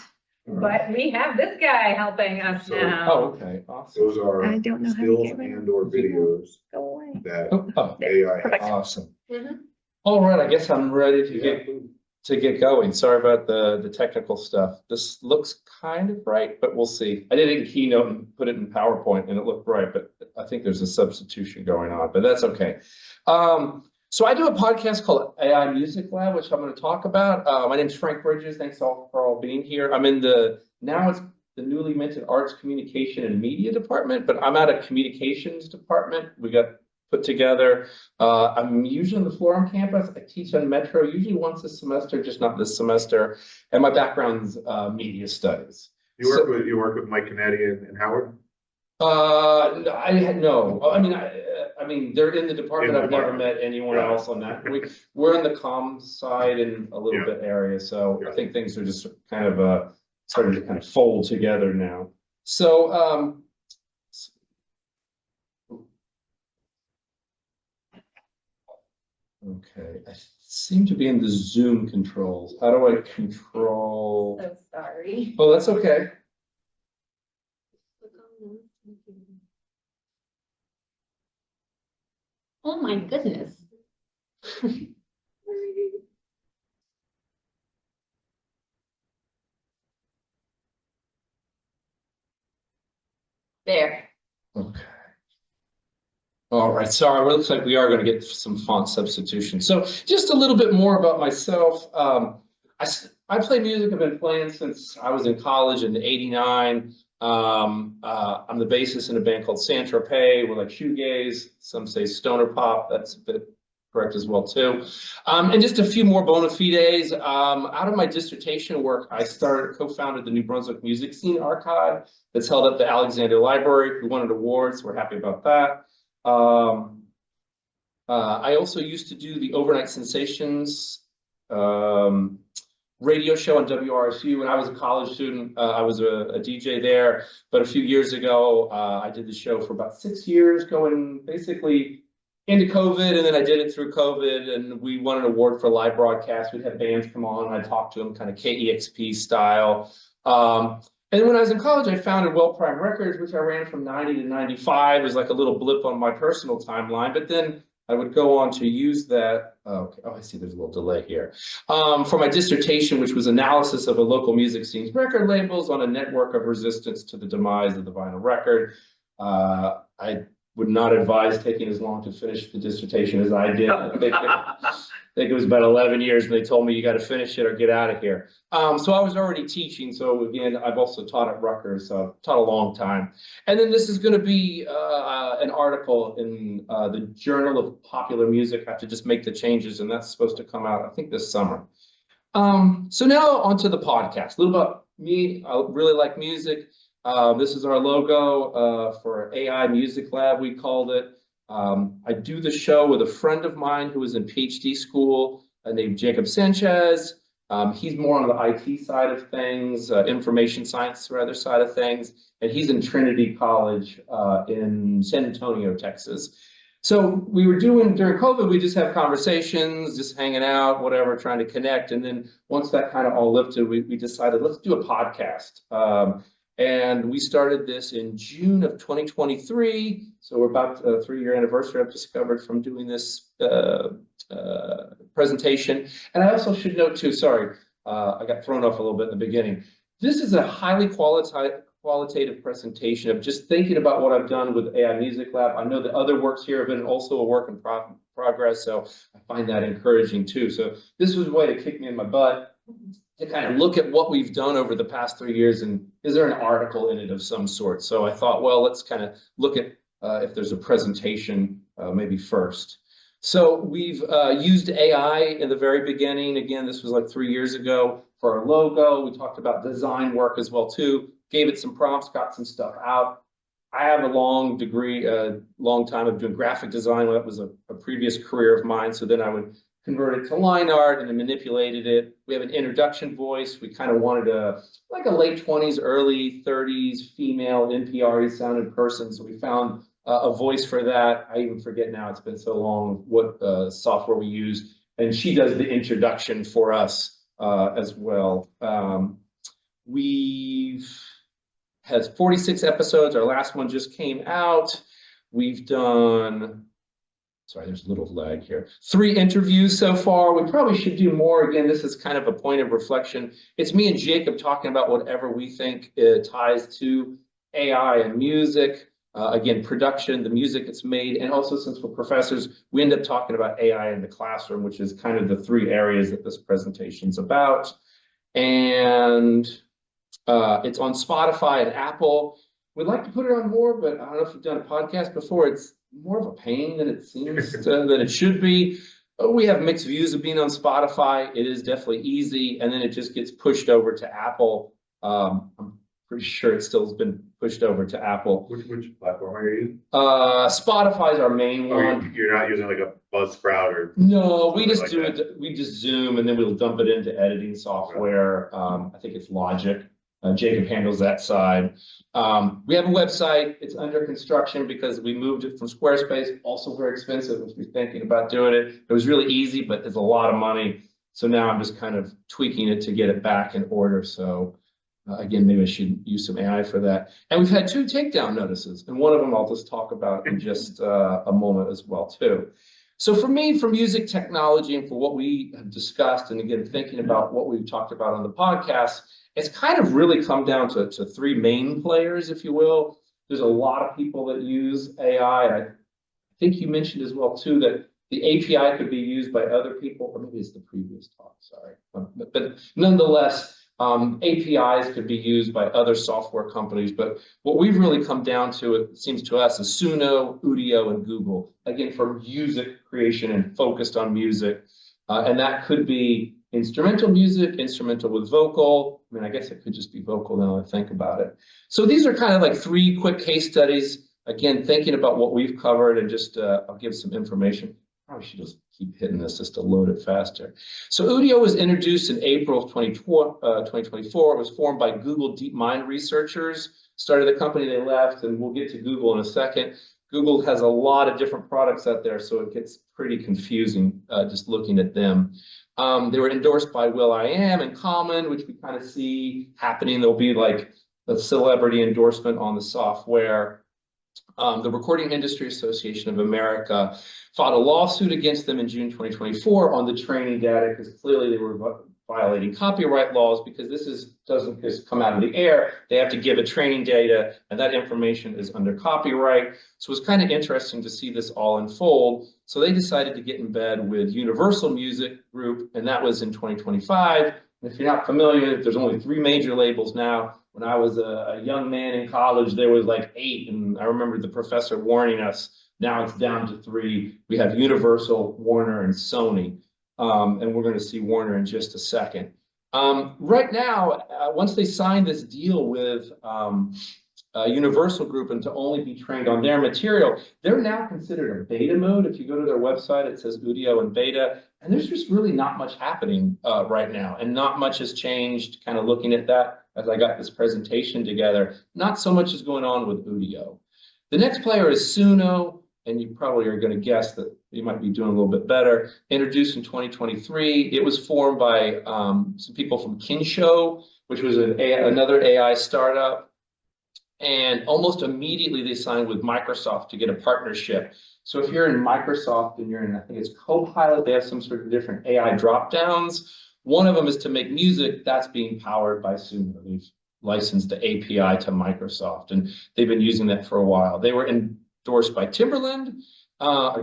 but we have this guy helping us So- now. Oh, okay, awesome. Those are I don't know how to stills get rid of and or videos Go away. that Oh, AI Perfect. has. awesome. Mhm. All right, I guess I'm ready to Yeah. get going. Sorry about the technical stuff. This looks kind of right, but we'll see. I did it in Keynote and put it in PowerPoint and it looked right, but I think there's a substitution going on, but that's okay. So I do a podcast called AI Music Lab, which I'm going to talk about. My name's Frank Bridges. Thanks all for all being here. I'm in now it's the newly minted Arts Communication and Media Department, but I'm at a communications department. We got put together. I'm usually on the floor on campus. I teach on Metro, usually once a semester, just not this semester. And my background's media studies. You work with Mike Canetti and Howard? No, I mean, they're in the department. In the I've never department. met anyone Got it. else on that. We're in the comms side and a little Yeah. bit area, so I Yeah. think things are just kind of starting to kind of fold together now. So okay, I seem to be in the Zoom controls. How do I control? So sorry. Oh, that's okay. Oh my goodness. There. Okay. All right, sorry, it looks like we are going to get some font substitution. So just a little bit more about myself. I play music. I've been playing since I was in college in '89. I'm the bassist in a band called Saint Tropez. We're like shoegaze. Some say stoner pop. That's a bit correct as well too. And just a few more bona fides. Out of my dissertation work, I co-founded the New Brunswick Music Scene Archive that's held at the Alexander Library. We won an award, so we're happy about that. I also used to do the Overnight Sensations radio show on WRSU. When I was a college student, I was a DJ there. But a few years ago, I did the show for about 6 years, going basically into COVID, and then I did it through COVID, and we won an award for live broadcast. We'd have bands come on, and I'd talk to them kind of KEXP style. And when I was in college, I founded Well Prime Records, which I ran from 90 to 95. It was like a little blip on my personal timeline, but then I would go on to use that. Okay. Oh, I see there's a little delay here. For my dissertation, which was analysis of a local music scene's record labels on a network of resistance to the demise of the vinyl record. I would not advise taking as long to finish the dissertation as I did. I think it was about 11 years, and they told me you got to finish it or get out of here. So I was already teaching. So again, I've also taught at Rutgers, so I've taught a long time. And then this is going to be an article in the Journal of Popular Music. I have to just make the changes, and that's supposed to come out, I think, this summer. So now onto the podcast. A little about me. I really like music. This is our logo for AI Music Lab, we called it. I do the show with a friend of mine who is in PhD school named Jacob Sanchez. He's more on the IT side of things, information science rather side of things, and he's in Trinity College in San Antonio, Texas. So we were doing, during COVID, we just have conversations, just hanging out, whatever, trying to connect. And then once that kind of all lifted, we decided, let's do a podcast. And we started this in June of 2023. So we're about a 3-year anniversary, I've discovered, from doing this presentation. And I also should note too, sorry, I got thrown off a little bit in the beginning. This is a highly qualitative presentation of just thinking about what I've done with AI Music Lab. I know the other works here have been also a work in progress, so I find that encouraging too. So this was a way to kick me in my butt, to kind of look at what we've done over the past 3 years, and is there an article in it of some sort? So I thought, well, let's kind of look at if there's a presentation maybe first. So we've used AI in the very beginning. Again, this was like 3 years ago for our logo. We talked about design work as well too. Gave it some prompts, got some stuff out. I have a long time of doing graphic design. That was a previous career of mine. So then I would convert it to line art and then manipulated it. We have an introduction voice. We kind of wanted like a late 20s, early 30s female NPR sounded person. So we found a voice for that. I even forget now, it's been so long, what software we used. and she does the introduction for us as well. We've has 46 episodes. Our last one just came out. We've done, sorry, there's a little lag here. 3 interviews so far. We probably should do more. Again, this is kind of a point of reflection. It's me and Jacob talking about whatever we think ties to AI and music. Again, production, the music it's made, and also since we're professors, we end up talking about AI in the classroom, which is kind of the 3 areas that this presentation's about. And it's on Spotify and Apple. We'd like to put it on more, but I don't know if you've done a podcast before. It's more of a pain than it seems than it should be. We have mixed views of being on Spotify. It is definitely easy, and then it just gets pushed over to Apple. I'm pretty sure it still has been pushed over to Apple. Which platform are you using? Spotify is our main Oh, one. you're not using like a Buzzsprout or? No, we something just like do that? it. We just Zoom, and then we'll dump it into editing software. I think it's Logic. Jacob handles that side. We have a website. It's under construction because we moved it from Squarespace. Also very expensive if you're thinking about doing it. It was really easy, but it's a lot of money. So now I'm just kind of tweaking it to get it back in order. So again, maybe I should use some AI for that. And we've had 2 takedown notices, and one of them I'll just talk about in just a moment as well too. So for me, for music technology and for what we have discussed, and again, thinking about what we've talked about on the podcast, it's kind of really come down to 3 main players, if you will. There's a lot of people that use AI. I think you mentioned as well too that the API could be used by other people, or maybe it's the previous talk, sorry. But nonetheless, APIs could be used by other software companies. But what we've really come down to, it seems to us, is Suno, Udio, and Google. Again, for music creation and focused on music. And that could be instrumental music, instrumental with vocal. I mean, I guess it could just be vocal now that I think about it. So these are kind of like 3 quick case studies. Again, thinking about what we've covered, and just I'll give some information. Probably should just keep hitting this just to load it faster. So Udio was introduced in April of 2024. It was formed by Google DeepMind researchers, started the company, they left, and we'll get to Google in a second. Google has a lot of different products out there, so it gets pretty confusing just looking at them. They were endorsed by will.i.am and Common, which we kind of see happening. There'll be like a celebrity endorsement on the software. The Recording Industry Association of America filed a lawsuit against them in June 2024 on the training data, because clearly they were violating copyright laws, because this doesn't just come out of the air. They have to give it training data, and that information is under copyright. So it's kind of interesting to see this all unfold. So they decided to get in bed with Universal Music Group, and that was in 2025. And if you're not familiar, there's only 3 major labels now. When I was a young man in college, there was like 8, and I remember the professor warning us, now it's down to 3. We have Universal, Warner, and Sony. And we're going to see Warner in just a second. Right now, once they signed this deal with Universal Group and to only be trained on their material, they're now considered a beta mode. If you go to their website, it says Udio and beta, and there's just really not much happening right now, and not much has changed. Kind of looking at that as I got this presentation together, not so much is going on with Udio. The next player is Suno, and you probably are going to guess that you might be doing a little bit better. Introduced in 2023, it was formed by some people from Kinsho, which was another AI startup. And almost immediately they signed with Microsoft to get a partnership. So if you're in Microsoft and you're in, I think it's Copilot, they have some sort of different AI drop downs. One of them is to make music. That's being powered by Suno. They've licensed the API to Microsoft, and they've been using that for a while. They were endorsed by Timberland, and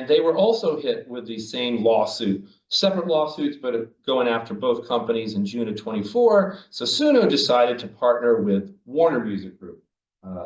they were also hit with the same lawsuit. Separate lawsuits, but going after both companies in June of 24. So Suno decided to partner with Warner Music Group,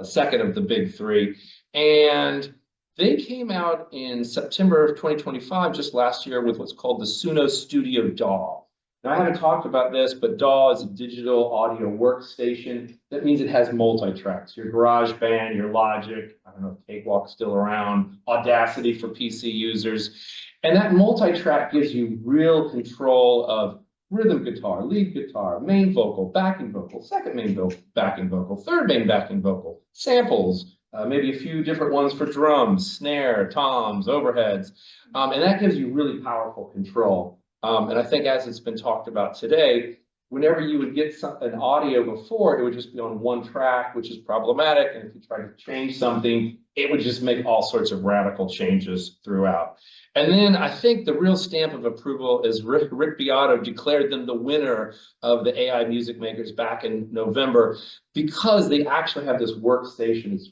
second of the big 3. And they came out in September of 2025, just last year, with what's called the Suno Studio DAW. Now, I haven't talked about this, but DAW is a digital audio workstation. That means it has multi-tracks. Your GarageBand, your Logic, I don't know if Cakewalk's still around, Audacity for PC users. And that multi-track gives you real control of rhythm guitar, lead guitar, main vocal, backing vocal, second main vocal, backing vocal, third main backing vocal, samples, maybe a few different ones for drums, snare, toms, overheads. And that gives you really powerful control. And I think as it's been talked about today, whenever you would get an audio before, it would just be on one track, which is problematic. And if you try to change something, it would just make all sorts of radical changes throughout. And then I think the real stamp of approval is Rick Beato declared them the winner of the AI music makers back in November because they actually have this workstation. It's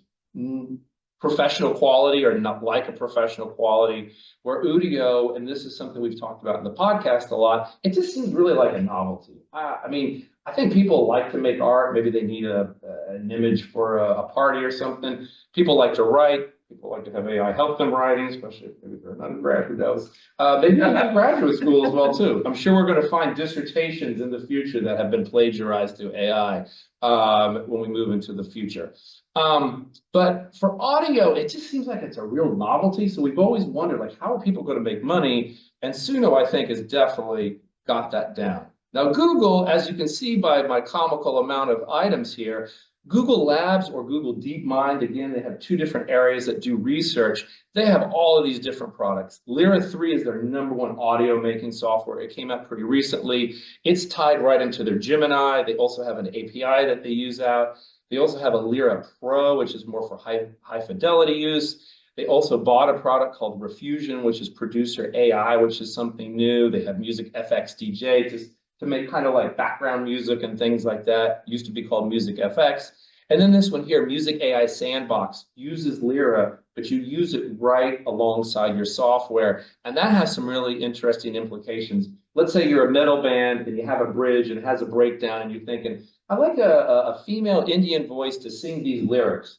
professional quality or not like a professional quality, where Udio, and this is something we've talked about in the podcast a lot, it just seems really like a novelty. I mean, I think people like to make art. Maybe they need an image for a party or something. People like to write. People like to have AI help them writing, especially if maybe they're an undergrad who knows. Maybe they have graduate school as well, too. I'm sure we're going to find dissertations in the future that have been plagiarized through AI when we move into the future. But for audio, it just seems like it's a real novelty. So we've always wondered, like, how are people going to make money? And Suno, I think, has definitely got that down. Now, Google, as you can see by my comical amount of items here, Google Labs or Google DeepMind, again, they have two different areas that do research. They have all of these different products. Lyra 3 is their #1 audio making software. It came out pretty recently. It's tied right into their Gemini. They also have an API that they use out. They also have a Lyra Pro, which is more for high fidelity use. They also bought a product called Refusion, which is producer AI, which is something new. They have Music FX DJ to make kind of like background music and things like that. Used to be called Music FX. And then this one here, Music AI Sandbox, uses Lyra, but you use it right alongside your software. And that has some really interesting implications. Let's say you're a metal band and you have a bridge and it has a breakdown and you're thinking, I'd like a female Indian voice to sing these lyrics.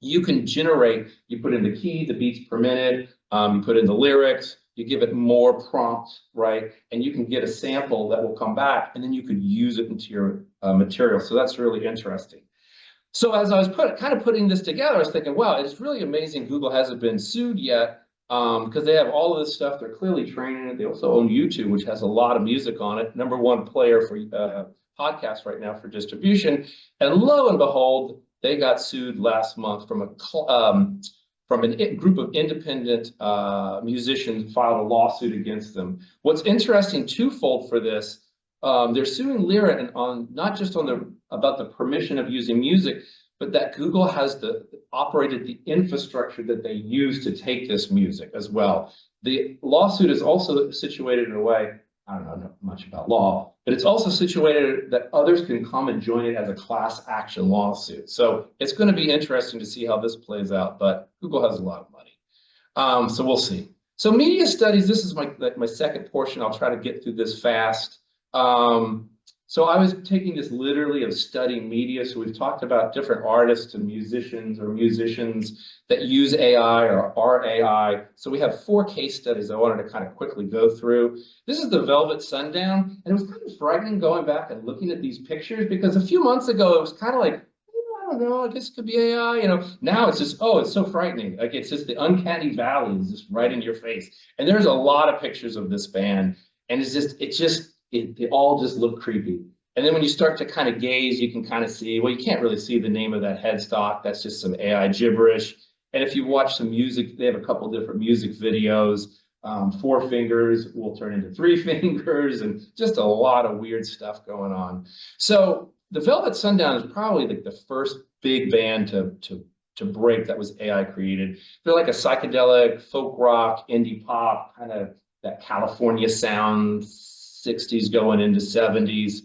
You can generate, you put in the key, the beats per minute, you put in the lyrics, you give it more prompts, right? And you can get a sample that will come back and then you could use it into your material. So that's really interesting. So as I was putting this together, I was thinking, wow, it's really amazing Google hasn't been sued yet because they have all of this stuff. They're clearly training it. They also own YouTube, which has a lot of music on it. #1 player for podcasts right now for distribution. And lo and behold, they got sued last month from a group of independent musicians filed a lawsuit against them. What's interesting twofold for this, they're suing Lyra not just about the permission of using music, but that Google has operated the infrastructure that they use to take this music as well. The lawsuit is also situated in a way, I don't know much about law, but it's also situated that others can come and join it as a class action lawsuit. So it's going to be interesting to see how this plays out, but Google has a lot of money. So we'll see. So media studies, this is my second portion. I'll try to get through this fast. So I was taking this literally of studying media. So we've talked about different artists and musicians that use AI or are AI. So we have 4 case studies I wanted to kind of quickly go through. This is the Velvet Sundown, and it was kind of frightening going back and looking at these pictures because a few months ago it was kind of like, I don't know, I guess it could be AI, Now it's just, oh, it's so frightening. Like it's just the uncanny valley is just right in your face. And there's a lot of pictures of this band, and they all just look creepy. And then when you start to kind of gaze, you can kind of see, well, you can't really see the name of that headstock. That's just some AI gibberish. And if you watch some music, they have a couple different music videos. 4 fingers will turn into 3 fingers and just a lot of weird stuff going on. So the Velvet Sundown is probably like the first big band to break that was AI created. They're like a psychedelic, folk rock, indie pop, kind of that California sound, 60s going into 70s.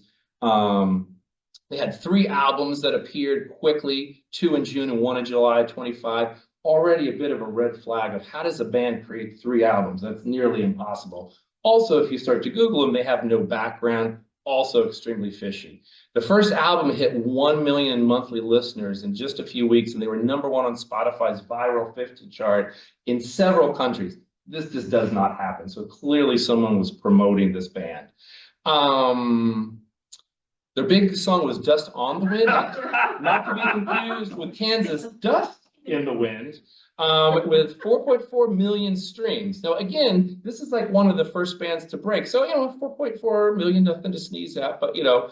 They had 3 albums that appeared quickly, 2 in June and 1 in July 25. Already a bit of a red flag of how does a band create 3 albums? That's nearly impossible. Also, if you start to Google them, they have no background, also extremely fishy. The first album hit 1 million monthly listeners in just a few weeks, and they were #1 on Spotify's Viral 50 chart in several countries. This just does not happen. So clearly someone was promoting this band. Their big song was Dust on the Wind, not to be confused with Kansas Dust in the Wind, with 4.4 million streams. Now, again, this is like one of the first bands to break. So, 4.4 million, nothing to sneeze at, but, a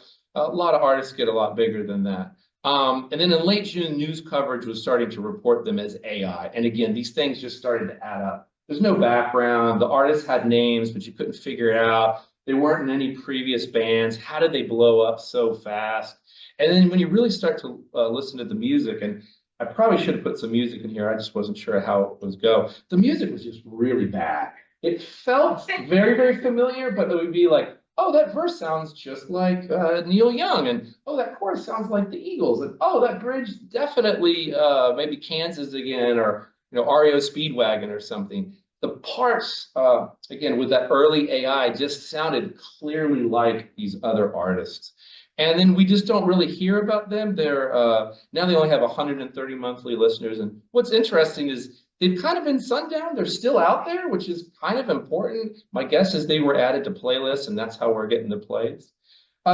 lot of artists get a lot bigger than that. And then in late June, news coverage was starting to report them as AI. And again, these things just started to add up. There's no background. The artists had names, but you couldn't figure it out. They weren't in any previous bands. How did they blow up so fast? And then when you really start to listen to the music, and I probably should have put some music in here. I just wasn't sure how it was go. The music was just really bad. It felt very, very familiar, but it would be like, oh, that verse sounds just like Neil Young, and oh, that chorus sounds like the Eagles, and oh, that bridge definitely maybe Kansas again, or REO Speedwagon or something. The parts again with that early AI just sounded clearly like these other artists. And then we just don't really hear about them. They're now they only have 130 monthly listeners. And what's interesting is they've kind of been sundown. They're still out there, which is kind of important. My guess is they were added to playlists, and that's how we're getting the plays.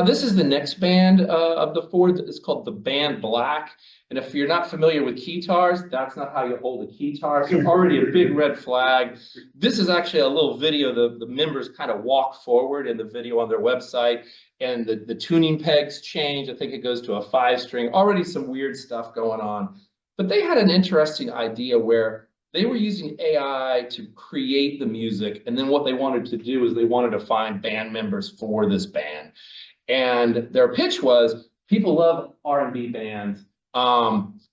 This is the next band of the four. It's called the Band Black. And if you're not familiar with keytars, that's not how you hold a keytar. So already a big red flag. This is actually a little video. The members kind of walk forward in the video on their website, and the tuning pegs change. I think it goes to a 5-string. Already some weird stuff going on. But they had an interesting idea where they were using AI to create the music. And then what they wanted to do is they wanted to find band members for this band. And their pitch was, people love R&B bands. A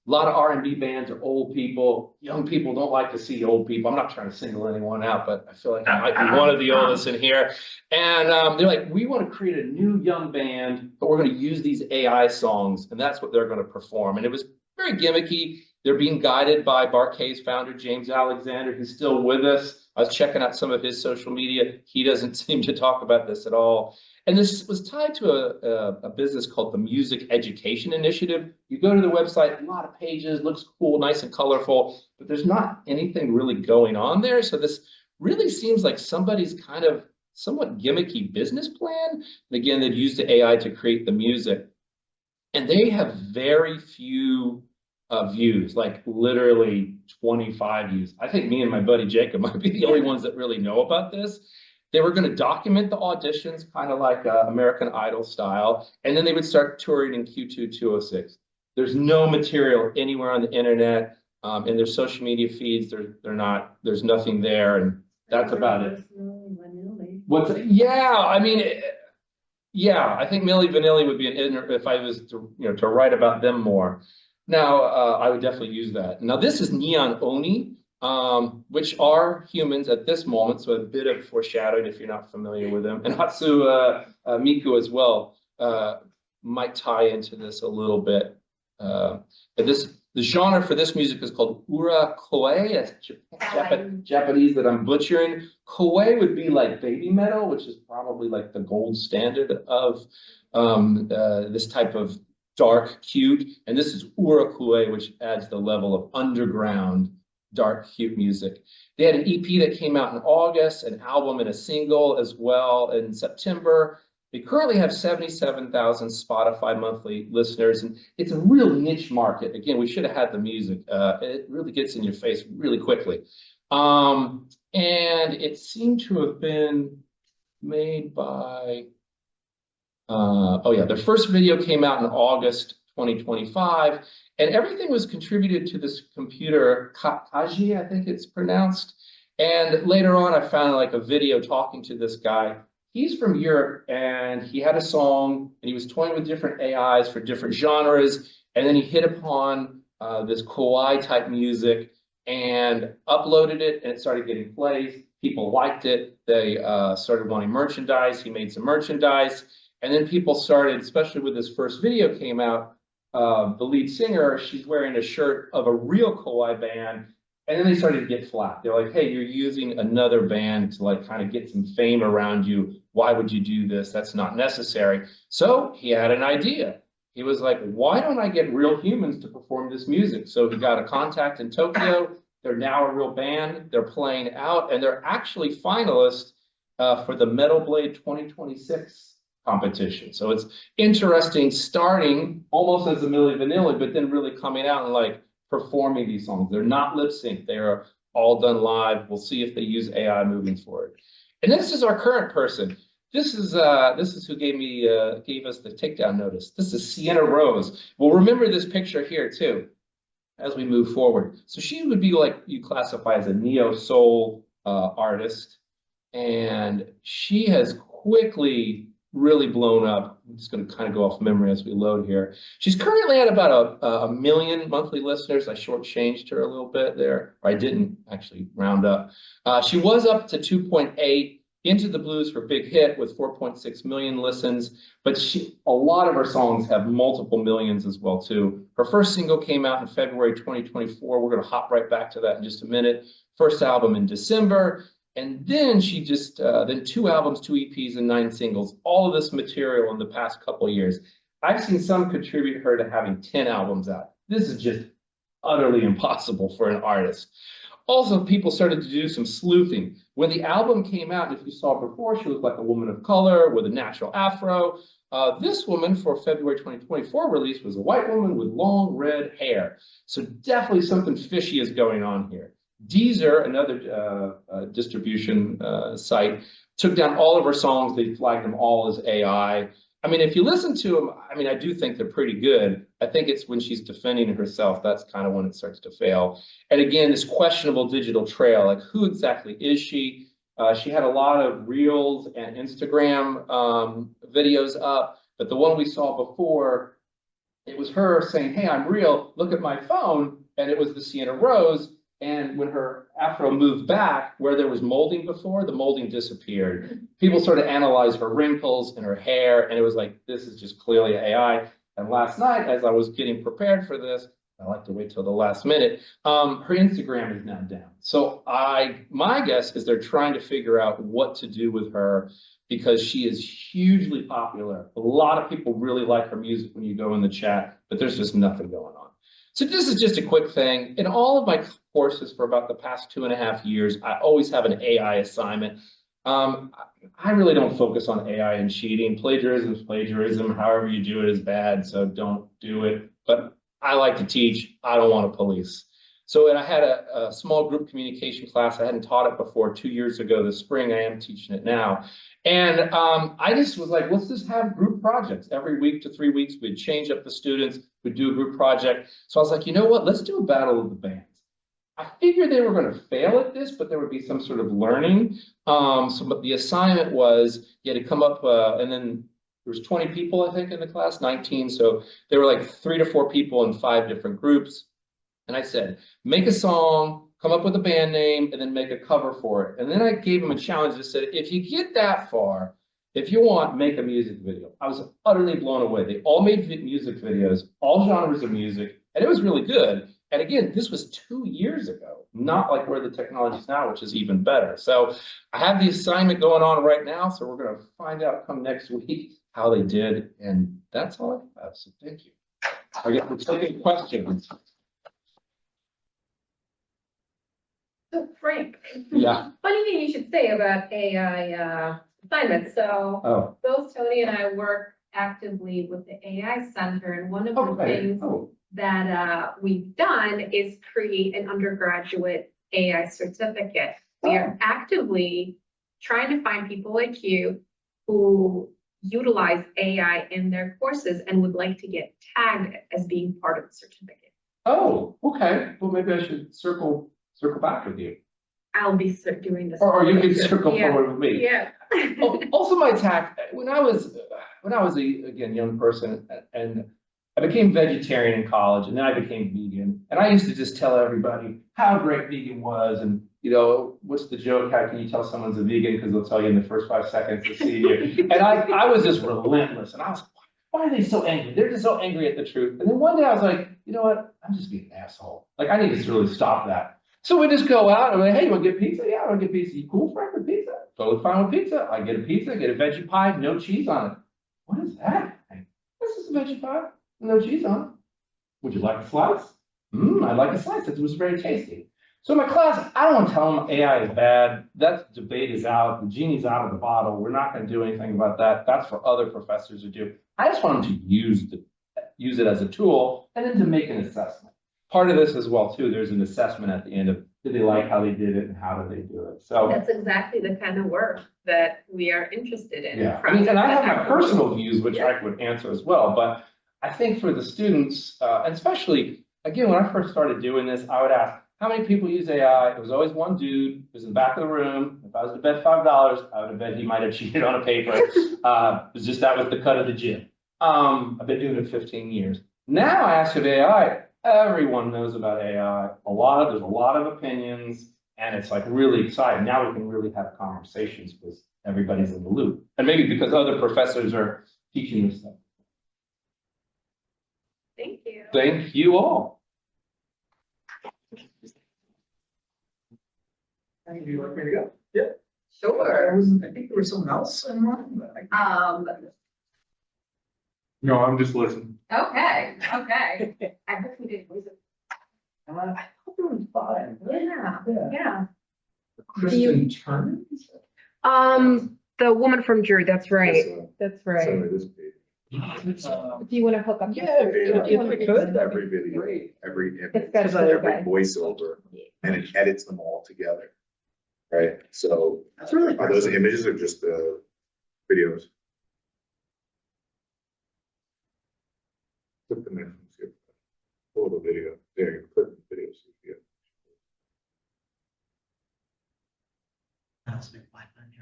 lot of R&B bands are old people. Young people don't like to see old people. I'm not trying to single anyone out, but I feel like I might be one of the oldest in here. And they're like, we want to create a new young band, but we're going to use these AI songs, and that's what they're going to perform. And it was very gimmicky. They're being guided by Bar-Kays founder, James Alexander, who's still with us. I was checking out some of his social media. He doesn't seem to talk about this at all. And this was tied to a business called the Music Education Initiative. You go to the website, a lot of pages, looks cool, nice and colorful, but there's not anything really going on there. So this really seems like somebody's kind of somewhat gimmicky business plan. And again, they've used the AI to create the music. And they have very few views, like literally 25 views. I think me and my buddy Jacob might be the only ones that really know about this. They were going to document the auditions, kind of like American Idol style, and then they would start touring in Q2 2006. There's no material anywhere on the internet, in their social media feeds. There's nothing there, and that's about it. Yeah, I mean, yeah, I think Milli Vanilli would be an if I was to write about them more. Now, I would definitely use that. Now, this is Neon Oni, which are humans at this moment, so a bit of foreshadowing if you're not familiar with them. And Hatsu Miku as well might tie into this a little bit. The genre for this music is called ura koe. It's Japanese that I'm butchering. Koe would be like baby metal, which is probably like the gold standard of this type of dark, cute. And this is ura koe, which adds the level of underground dark, cute music. They had an EP that came out in August, an album and a single as well in September. They currently have 77,000 Spotify monthly listeners, and it's a real niche market. Again, we should have had the music. It really gets in your face really quickly. And it seemed to have been made by, their first video came out in August 2025. And everything was contributed to this computer, Kaji, I think it's pronounced. And later on, I found like a video talking to this guy. He's from Europe, and he had a song, and he was toying with different AIs for different genres. And then he hit upon this kawaii type music and uploaded it, and it started getting plays. People liked it. They started wanting merchandise. He made some merchandise. And then people started, especially with this first video came out, the lead singer, she's wearing a shirt of a real kawaii band, and then they started to get flack. They're like, hey, you're using another band to like kind of get some fame around you. Why would you do this? That's not necessary. So he had an idea. He was like, why don't I get real humans to perform this music? So he got a contact in Tokyo. They're now a real band. They're playing out, and they're actually finalists for the Metal Blade 2026 competition. So it's interesting starting almost as a Milli Vanilli, but then really coming out and like performing these songs. They're not lip sync. They are all done live. We'll see if they use AI moving forward. And this is our current person. This is who gave us the takedown notice. This is Sienna Rose. Well, remember this picture here too, as we move forward. So she would be like you classify as a neo soul artist, and she has quickly really blown up. I'm just going to kind of go off memory as we load here. She's currently at about a million monthly listeners. I shortchanged her a little bit there. Or I didn't actually round up. She was up to 2.8. Into the Blues for big hit with 4.6 million listens, but a lot of her songs have multiple millions as well too. Her first single came out in February 2024. We're going to hop right back to that in just a minute. First album in December. And then she just, then 2 albums, 2 EPs, and 9 singles. All of this material in the past couple of years. I've seen some contribute her to having 10 albums out. This is just utterly impossible for an artist. Also, people started to do some sleuthing. When the album came out, if you saw her before, she looked like a woman of color with a natural afro. This woman, for February 2024 release, was a white woman with long red hair. So definitely something fishy is going on here. Deezer, another distribution site, took down all of her songs. They flagged them all as AI. I mean, if you listen to them, I mean, I do think they're pretty good. I think it's when she's defending herself, that's kind of when it starts to fail. And again, this questionable digital trail, like who exactly is she? She had a lot of Reels and Instagram videos up, but the one we saw before, it was her saying, hey, I'm real, look at my phone, and it was the Sienna Rose. And when her afro moved back, where there was molding before, the molding disappeared. People started to analyze her wrinkles and her hair, and it was like, this is just clearly AI. And last night, as I was getting prepared for this, I like to wait till the last minute, her Instagram is now down. So my guess is they're trying to figure out what to do with her because she is hugely popular. A lot of people really like her music when you go in the chat, but there's just nothing going on. So this is just a quick thing. In all of my courses for about the past 2.5 years, I always have an AI assignment. I really don't focus on AI and cheating. Plagiarism is plagiarism. However you do it is bad, so don't do it. But I like to teach. I don't want to police. So and I had a small group communication class. I hadn't taught it before 2 years ago this spring. I am teaching it now. And I just was like, let's just have group projects. Every week to 3 weeks, we'd change up the students. We'd do a group project. So I was like, you know what? Let's do a battle of the bands. I figured they were going to fail at this, but there would be some sort of learning. But the assignment was you had to come up, and then there was 20 people, I think, in the class, 19. So there were like 3 to 4 people in 5 different groups. And I said, make a song, come up with a band name, and then make a cover for it. And then I gave them a challenge that said, if you get that far, if you want, make a music video. I was utterly blown away. They all made music videos, all genres of music, and it was really good. And again, this was 2 years ago, not like where the technology is now, which is even better. So I have the assignment going on right now, so we're going to find out come next week how they did. And that's all I have, so thank you. I get to take questions. So Frank, Yeah. funny thing you should say about AI assignments. So both Tony and I work actively with the AI Center, and one of the things that we've done is create an undergraduate AI certificate. We are actively trying to find people like you who utilize AI in their courses and would like to get tagged as being part of the certificate. Oh, okay. Well, maybe I should circle back with you. I'll be doing this. Or you can circle forward with me. Yeah. Also, my tack, when I was again, young person, and I became vegetarian in college, and then I became vegan. And I used to just tell everybody how great vegan was. And, you know, what's the joke? How can you tell someone's a vegan? Because they'll tell you in the first 5 seconds to see you. And I was just relentless. And I was like, why are they so angry? They're just so angry at the truth. And then one day I was like, you know what? I'm just being an asshole. Like, I need to really stop that. So we just go out and we're like, hey, you want to get pizza? Yeah, I want to get pizza. You cool, Frank, with pizza? Totally fine with pizza. I get a pizza, get a veggie pie, no cheese on it. What is that? This is a veggie pie. No cheese on it. Would you like a slice? I'd like a slice. It was very tasty. So in my class, I don't want to tell them AI is bad. That debate is out. The genie's out of the bottle. We're not going to do anything about that. That's for other professors to do. I just want them to use it as a tool and then to make an assessment. Part of this as well, too, there's an assessment at the end of Did they like how they did it and how did they do it? So. That's exactly the kind of work that we are interested in. Yeah, I mean, and I have my personal views, which I would answer as well, but I think for the students, and especially, again, when I first started doing this, I would ask, how many people use AI? It was always one dude, who was in the back of the room. If I was to bet $5, I would have bet he might have cheated on a paper. It's just that was the cut of the gym. I've been doing it 15 years. Now I ask of AI, everyone knows about AI. There's a lot of opinions. And it's like really exciting. Now we can really have conversations because everybody's in the loop. And maybe because other professors are teaching this stuff. Thank you. Thank you all. Would you like me to go? Sure. I think there was someone else in line, but No, I'm just listening. Okay. I hope we didn't lose it. I hope it was fine. Yeah. Kristen Turner? The woman from Drew, that's right. That's Sorry, this page. If you want to hook up. Yeah, if we could, Every video, Great. every image, It's got every okay. voiceover, and it edits them all together. Right, so That's really are those impressive. images or just the videos? Click the mentions here. Pull the video, there, you click the videos. Yeah.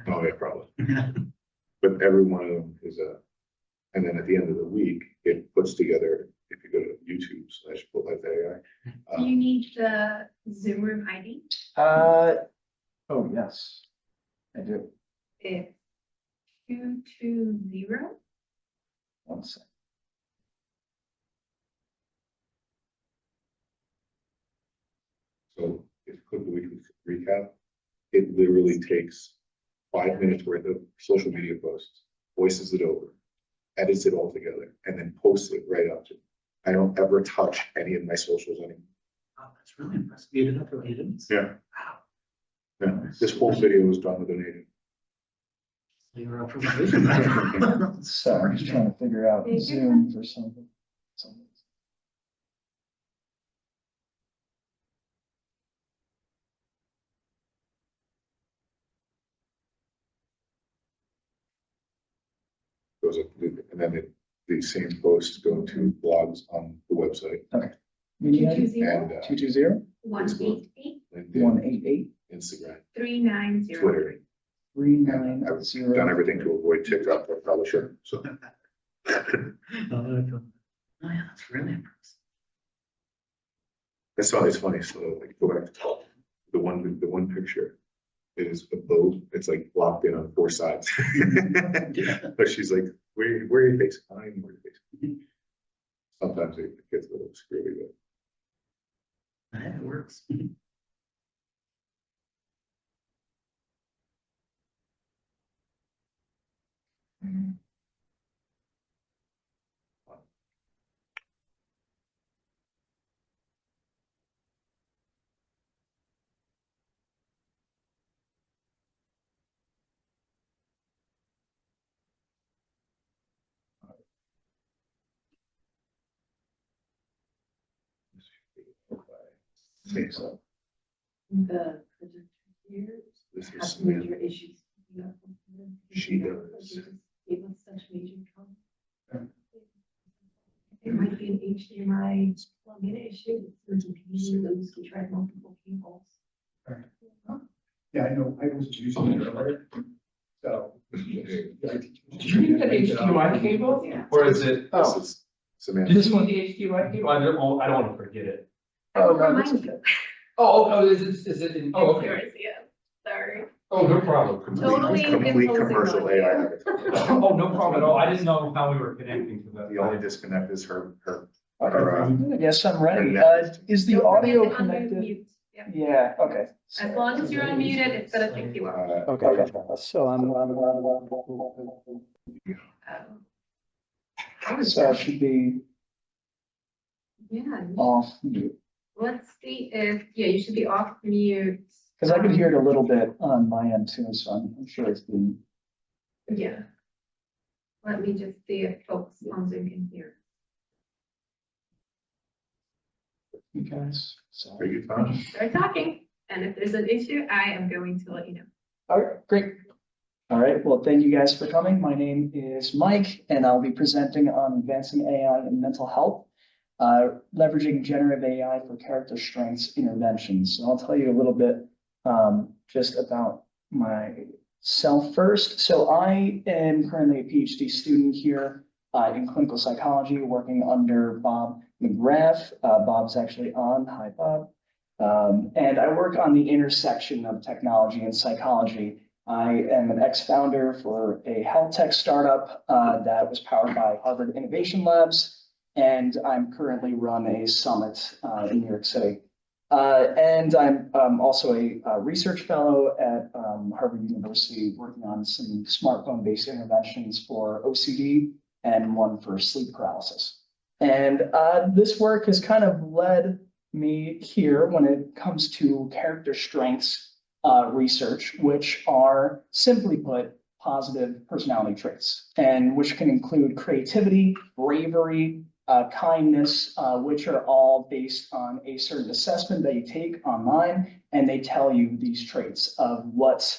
Oh, yeah, probably. But every one of them is and then at the end of the week, it puts together, if you go to YouTube/AI. Do you need the Zoom room ID? Oh, yes, I do. It's 220. 1 second. So if you click the weekly recap, it literally takes 5 minutes worth of social media posts, voices it over, edits it all together, and then posts it right up to. I don't ever touch any of my socials anymore. Oh, that's really impressive. You did that for agents? Yeah. Wow. Yeah, this whole video was done with an agent. You're up for vision. Sorry, I'm just trying to figure out Zoom for something. Goes up, and then the same posts go to blogs on the website. Meeting ID? 220 And 220 188 LinkedIn, 188 Instagram, 390. Twitter. And I've 390. done everything to avoid TikTok, but probably should, so. Oh, yeah, that's really impressive. It's funny, so like go back to the one picture. It is a boat, it's like blocked in on 4 sides. But she's like, where are you facing? I don't know where you're facing. Sometimes it gets a little screwy, but. It works. So The projector here this is has Samantha. major issues. She does. Give us such major trouble. It might be an HDMI plug-in issue. There's a PC those who tried multiple cables. Yeah, I know, I was using it earlier. So. Did you need that HDMI cable? Yeah. Or is it? This is Samantha. This one, the HDMI cable? I don't want to forget it. Oh, no, that's okay. Oh, is it in? Oh, okay. Yours, yeah. Sorry. Oh, no problem. Totally Complete imposing commercial on you. AI. Oh, no problem at all. I didn't know how we were connecting to that. The only disconnect is her. Yes, I'm ready. Is the Don't audio forget to connected? unmute. Yeah. Yeah, okay. As long as you're unmuted, it's gonna pick you up. Okay, so so I should be Yeah, you off mute, let's see if, yeah, you should be off mute. because I could hear it a little bit on my end too, so I'm sure it's being. Yeah. Let me just see if folks on Zoom can hear. You guys, Are sorry. you fine? Start talking. And if there's an issue, I am going to let you know. All right, great. All right, well, thank you guys for coming. My name is Mike, and I'll be presenting on advancing AI in mental health, leveraging generative AI for character strengths interventions. So I'll tell you a little bit just about myself first. So I am currently a PhD student here in clinical psychology, working under Bob McGrath. Bob's actually on. Hi, Bob. And I work on the intersection of technology and psychology. I am an ex-founder for a health tech startup that was powered by Harvard Innovation Labs, and I'm currently run a summit in New York City. And I'm also a research fellow at Harvard University, working on some smartphone-based interventions for OCD and one for sleep paralysis. And this work has kind of led me here when it comes to character strengths research, which are, simply put, positive personality traits, and which can include creativity, bravery, kindness, which are all based on a certain assessment that you take online, and they tell you these traits of what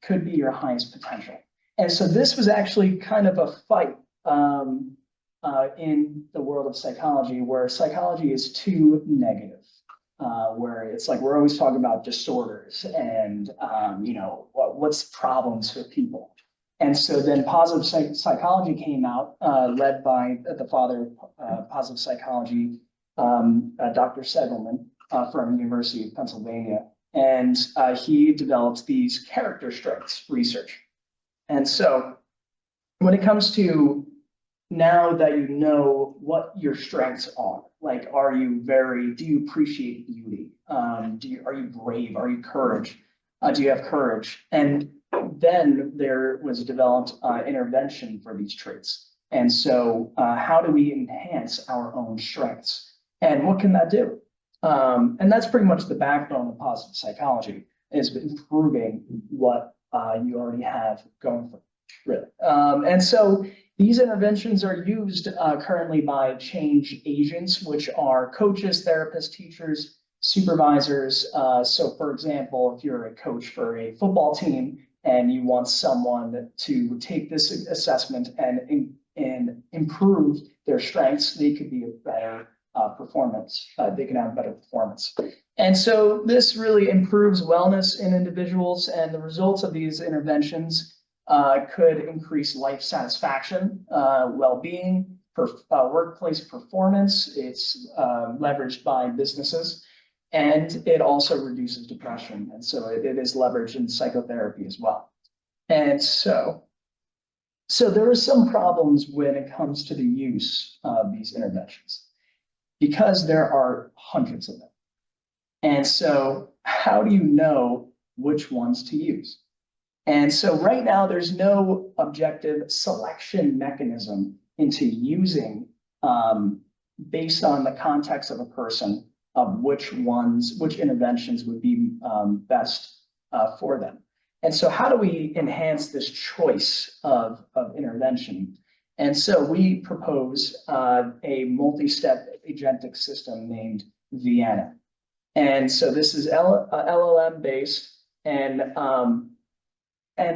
could be your highest potential. And so this was actually kind of a fight in the world of psychology, where psychology is too negative. Where it's like we're always talking about disorders and what's problems for people. And so then positive psychology came out, led by the father of positive psychology, Dr. Segelman from University of Pennsylvania. And he developed these character strengths research. And so when it comes to now that you know what your strengths are, like, do you appreciate beauty? Are you brave? Are you courage? Do you have courage? And then there was developed intervention for these traits. And so how do we enhance our own strengths? And what can that do? And that's pretty much the backbone of positive psychology, is improving what you already have going for you, really. And so these interventions are used currently by change agents, which are coaches, therapists, teachers, supervisors. So for example, if you're a coach for a football team and you want someone to take this assessment and improve their strengths, they could be a better performance. They can have better performance. And so this really improves wellness in individuals, and the results of these interventions could increase life satisfaction, well-being, workplace performance. It's leveraged by businesses, and it also reduces depression. And so it is leveraged in psychotherapy as well. And so there are some problems when it comes to the use of these interventions, because there are hundreds of them. And so how do you know which ones to use? And so right now, there's no objective selection mechanism into using, based on the context of a person, of which interventions would be best for them. And so how do we enhance this choice of intervention? And so we propose a multi-step agentic system named Vienna. And so this is LLM based, and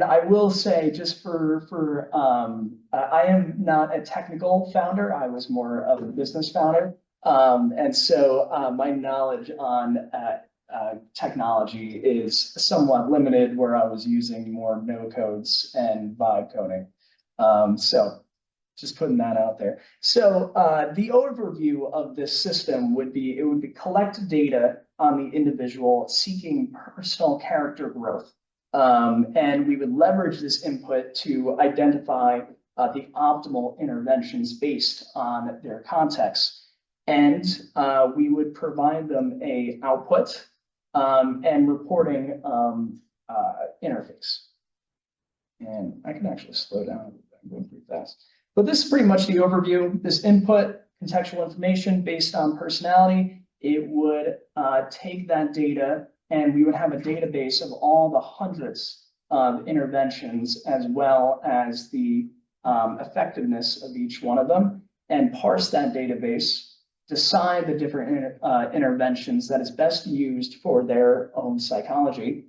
I will say, just I am not a technical founder. I was more of a business founder. And so my knowledge on technology is somewhat limited, where I was using more no codes and vibe coding. So just putting that out there. So the overview of this system would be, collect data on the individual seeking personal character growth. And we would leverage this input to identify the optimal interventions based on their context. And we would provide them an output and reporting interface. And I can actually slow down. I'm going pretty fast. But this is pretty much the overview. This input, contextual information based on personality, it would take that data, and we would have a database of all the hundreds of interventions, as well as the effectiveness of each one of them, and parse that database decide the different interventions that is best used for their own psychology.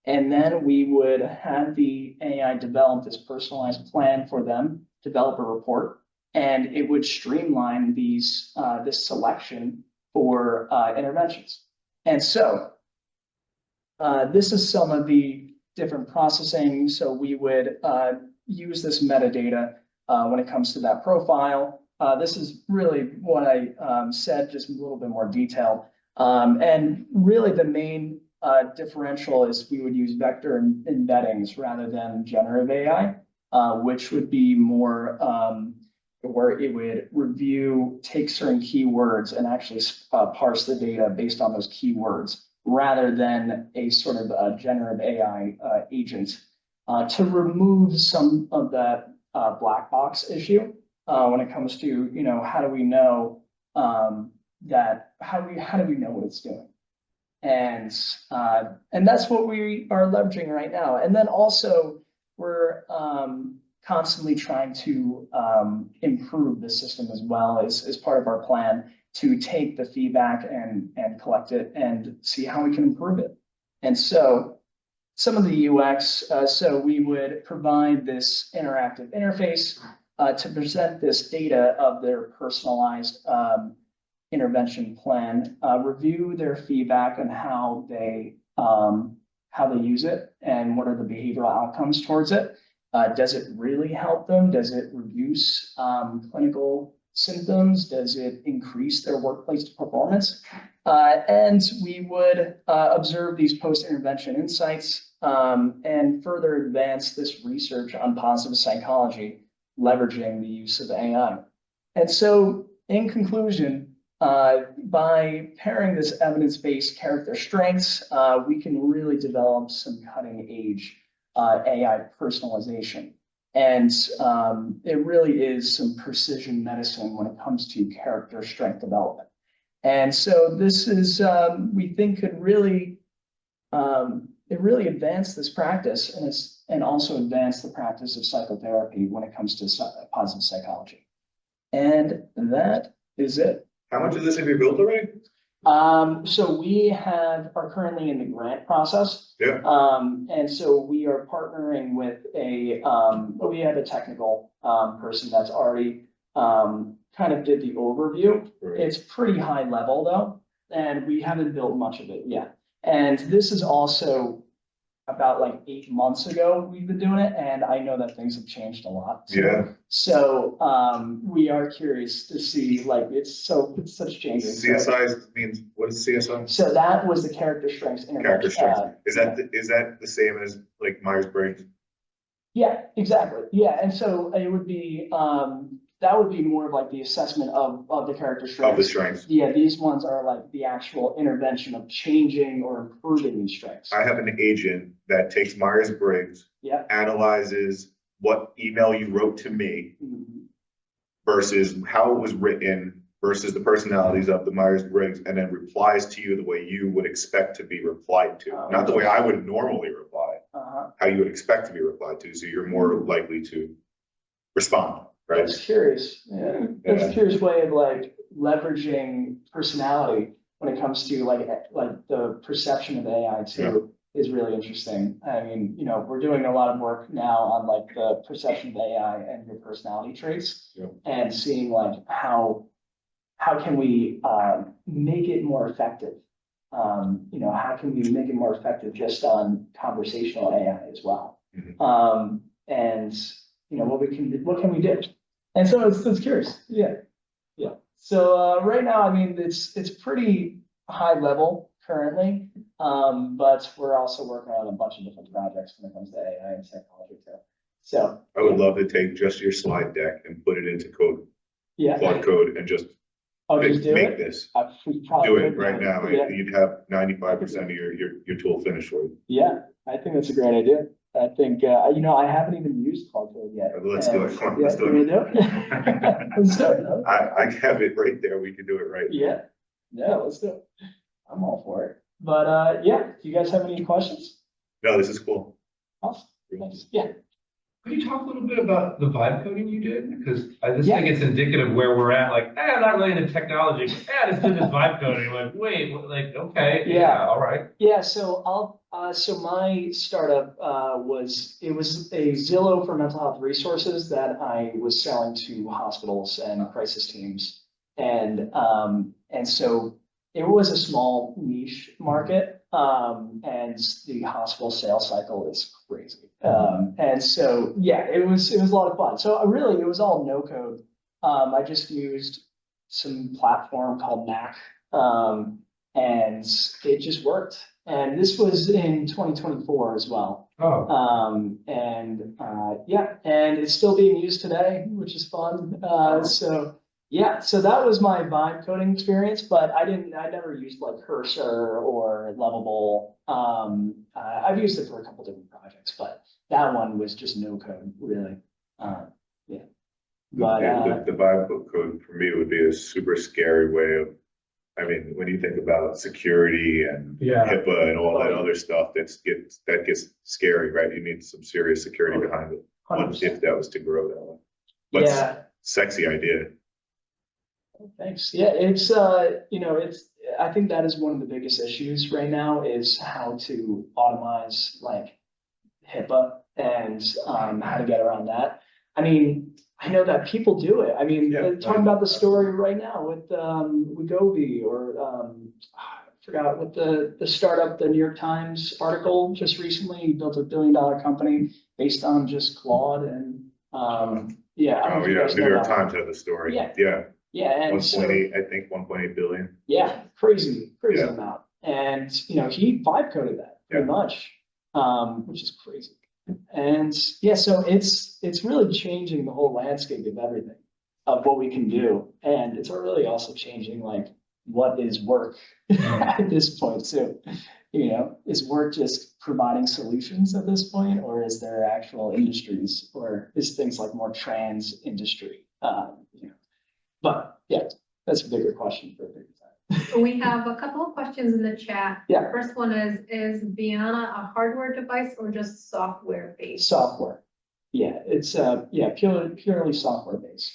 And then we would have the AI develop this personalized plan for them, develop a report, and it would streamline this selection for interventions. And so this is some of the different processing. So we would use this metadata when it comes to that profile. This is really what I said, just a little bit more detail. And really the main differential is we would use vector embeddings rather than generative AI, which would be more where it would take certain keywords and actually parse the data based on those keywords, rather than a sort of a generative AI agent to remove some of that black box issue when it comes to, how do we know how do we know what it's doing? And that's what we are leveraging right now. And then also we're constantly trying to improve the system as well as part of our plan to take the feedback and collect it and see how we can improve it. And so some of the UX, so we would provide this interactive interface to present this data of their personalized intervention plan, review their feedback on how they use it and what are the behavioral outcomes towards it. Does it really help them? Does it reduce clinical symptoms? Does it increase their workplace performance? And we would observe these post-intervention insights and further advance this research on positive psychology, leveraging the use of AI. And so in conclusion, by pairing this evidence-based character strengths, we can really develop some cutting-edge AI personalization. And it really is some precision medicine when it comes to character strength development. And so this is, we think could really, it really advance this practice and also advance the practice of psychotherapy when it comes to positive psychology. And that is it. How much of this have you built already? So we are currently in the grant process. Yeah. And so we are partnering with we had a technical person that's already kind of did the overview. Right. It's pretty high level though, and we haven't built much of it yet. And this is also about like 8 months ago we've been doing it, and I know that things have changed a lot. Yeah. So we are curious to see, like, it's such changing. CSI means, what is CSI? So that was the character strengths Character intervention. strength. Is that the same as like Myers-Briggs? Yeah, exactly. Yeah, and so it would be that would be more of like the assessment of the character strengths. Of the strengths. Yeah, these ones are like the actual intervention of changing or improving these strengths. I have an agent that takes Myers-Briggs, Yeah. analyzes what email you wrote to me versus how it was written versus the personalities of the Myers-Briggs, and then replies to you the way you would expect to be replied to. Not the way I would normally reply, how you would expect to be replied to. So you're more likely to respond, right? That's curious. Yeah. That's a curious way of like leveraging personality when it comes to like the perception of AI too. Is really interesting. I mean, we're doing a lot of work now on like the perception of AI and your personality traits, and seeing like how can we make it more effective? How can we make it more effective just on conversational AI as well? And what can we do? And so it's curious. Yeah. So right now, I mean, it's pretty high level currently, but we're also working on a bunch of different projects when it comes to AI and psychology too. So I would love to take just your slide deck and put it into code, Claude code, and just make this. Do it right now. Yeah. You'd have 95% of your tool finished for you. Yeah, I think that's a great idea. I think, I haven't even used Claude Code yet. Let's do it. Come on, let's do it. Let's do it. I have it right there. We can do it right now. Yeah, let's do it. I'm all for it. But do you guys have any questions? No, this is cool. Awesome. Thanks. Yeah. Could you talk a little bit about the vibe coding you did? Because I just Yeah. think it's indicative of where we're at. Like, I'm not really into technology. I just did this vibe coding. Like, wait, like, okay, yeah, all right. Yeah, so so my startup, was a Zillow for mental health resources that I was selling to hospitals and crisis teams. And so it was a small niche market, and the hospital sales cycle is crazy. And so, yeah, it was a lot of fun. So really, it was all no code. I just used some platform called Knack, and it just worked. And this was in 2024 as well. Oh, Yeah, and it's still being used today, which is fun. So yeah, so that was my vibe coding experience, but I never used like Cursor or Lovable. I've used it for a couple different projects, but that one was just no code, really. Yeah. But The vibe code for me would be a super scary way of, I mean, when you think about security and yeah. HIPAA and all that other stuff, that gets scary, right? You need some serious security behind it. 100%. If that was to grow that way. But Yeah. sexy idea. Thanks. Yeah, it's I think that is one of the biggest issues right now is how to automize like HIPAA and how to get around that. I mean, I know that people do it. I mean, Yeah. talking about the story right now with Wegovy or I forgot what the startup, the New York Times article just recently built $1 billion company based on just Claude and yeah. I don't know if you guys New know York that. Times had the story. Yeah. Yeah. Yeah, and so 1.8, I think 1.8 billion. yeah, crazy Yeah. amount. And he vibe coded that pretty Yeah. much, which is crazy. And yeah, so it's really changing the whole landscape of everything, of what we can do. And it's really also changing like what is work at this point too. Is work just providing solutions at this point, or is there actual industries, or is things like more trans industry? But yeah, that's a bigger question for a bigger time. We have a couple of questions in the chat. Yeah. First one is Viana a hardware device or just software based? Software. Yeah, it's purely software based.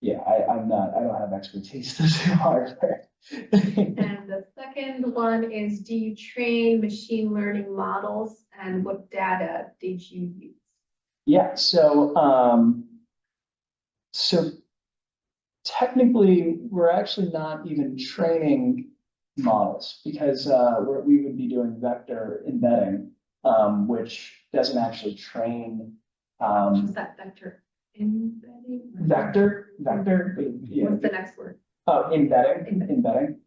Yeah, I don't have expertise to do hardware. And the second one is, do you train machine learning models and what data did you use? Yeah, so technically, we're actually not even training models because we would be doing vector embedding, which doesn't actually train. What's that vector embedding? Vector, yeah. What's the next word? Oh, embedding.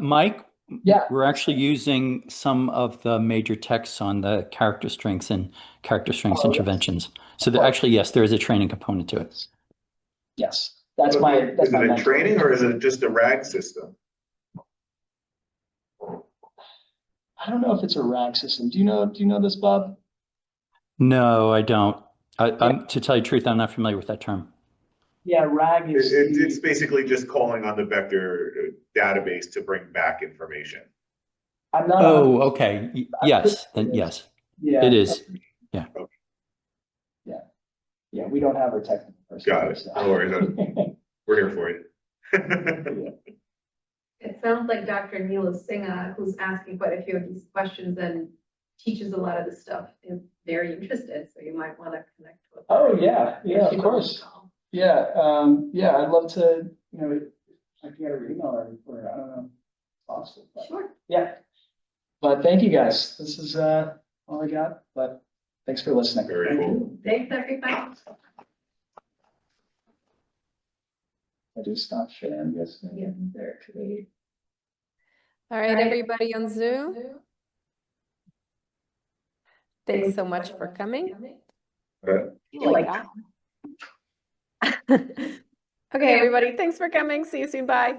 Mike, Yeah. we're actually using some of the major texts on the character strengths and character strengths interventions. So there actually, yes, there is a training component to it. Yes, that's Is my it a mentor. training or is it just a RAG system? I don't know if it's a RAG system. Do you know this, Bob? No, I don't. To tell you the truth, I'm not familiar with that term. Yeah, RAG is. It's basically just calling on the vector database to bring back information. I'm not. Oh, okay. Yes, then yes. Yeah. It is. Yeah. Okay. Yeah, we don't have our technical person. Got it. No worries. We're here for you. It sounds like Dr. Neela Singh, who's asking quite a few of these questions and teaches a lot of this stuff, is very interested, so you might want to connect with her. Oh, yeah, of She course. will. Yeah, I'd love to, I can get her email or I don't know, possible. But, Sure. yeah. But thank you guys. This is all I got, but thanks for listening. Very cool. Thanks, everybody. I do stop sharing this. Yeah. There today. All right, everybody on Zoom. Thanks so much for coming. You like that. Okay, everybody, thanks for coming. See you soon. Bye.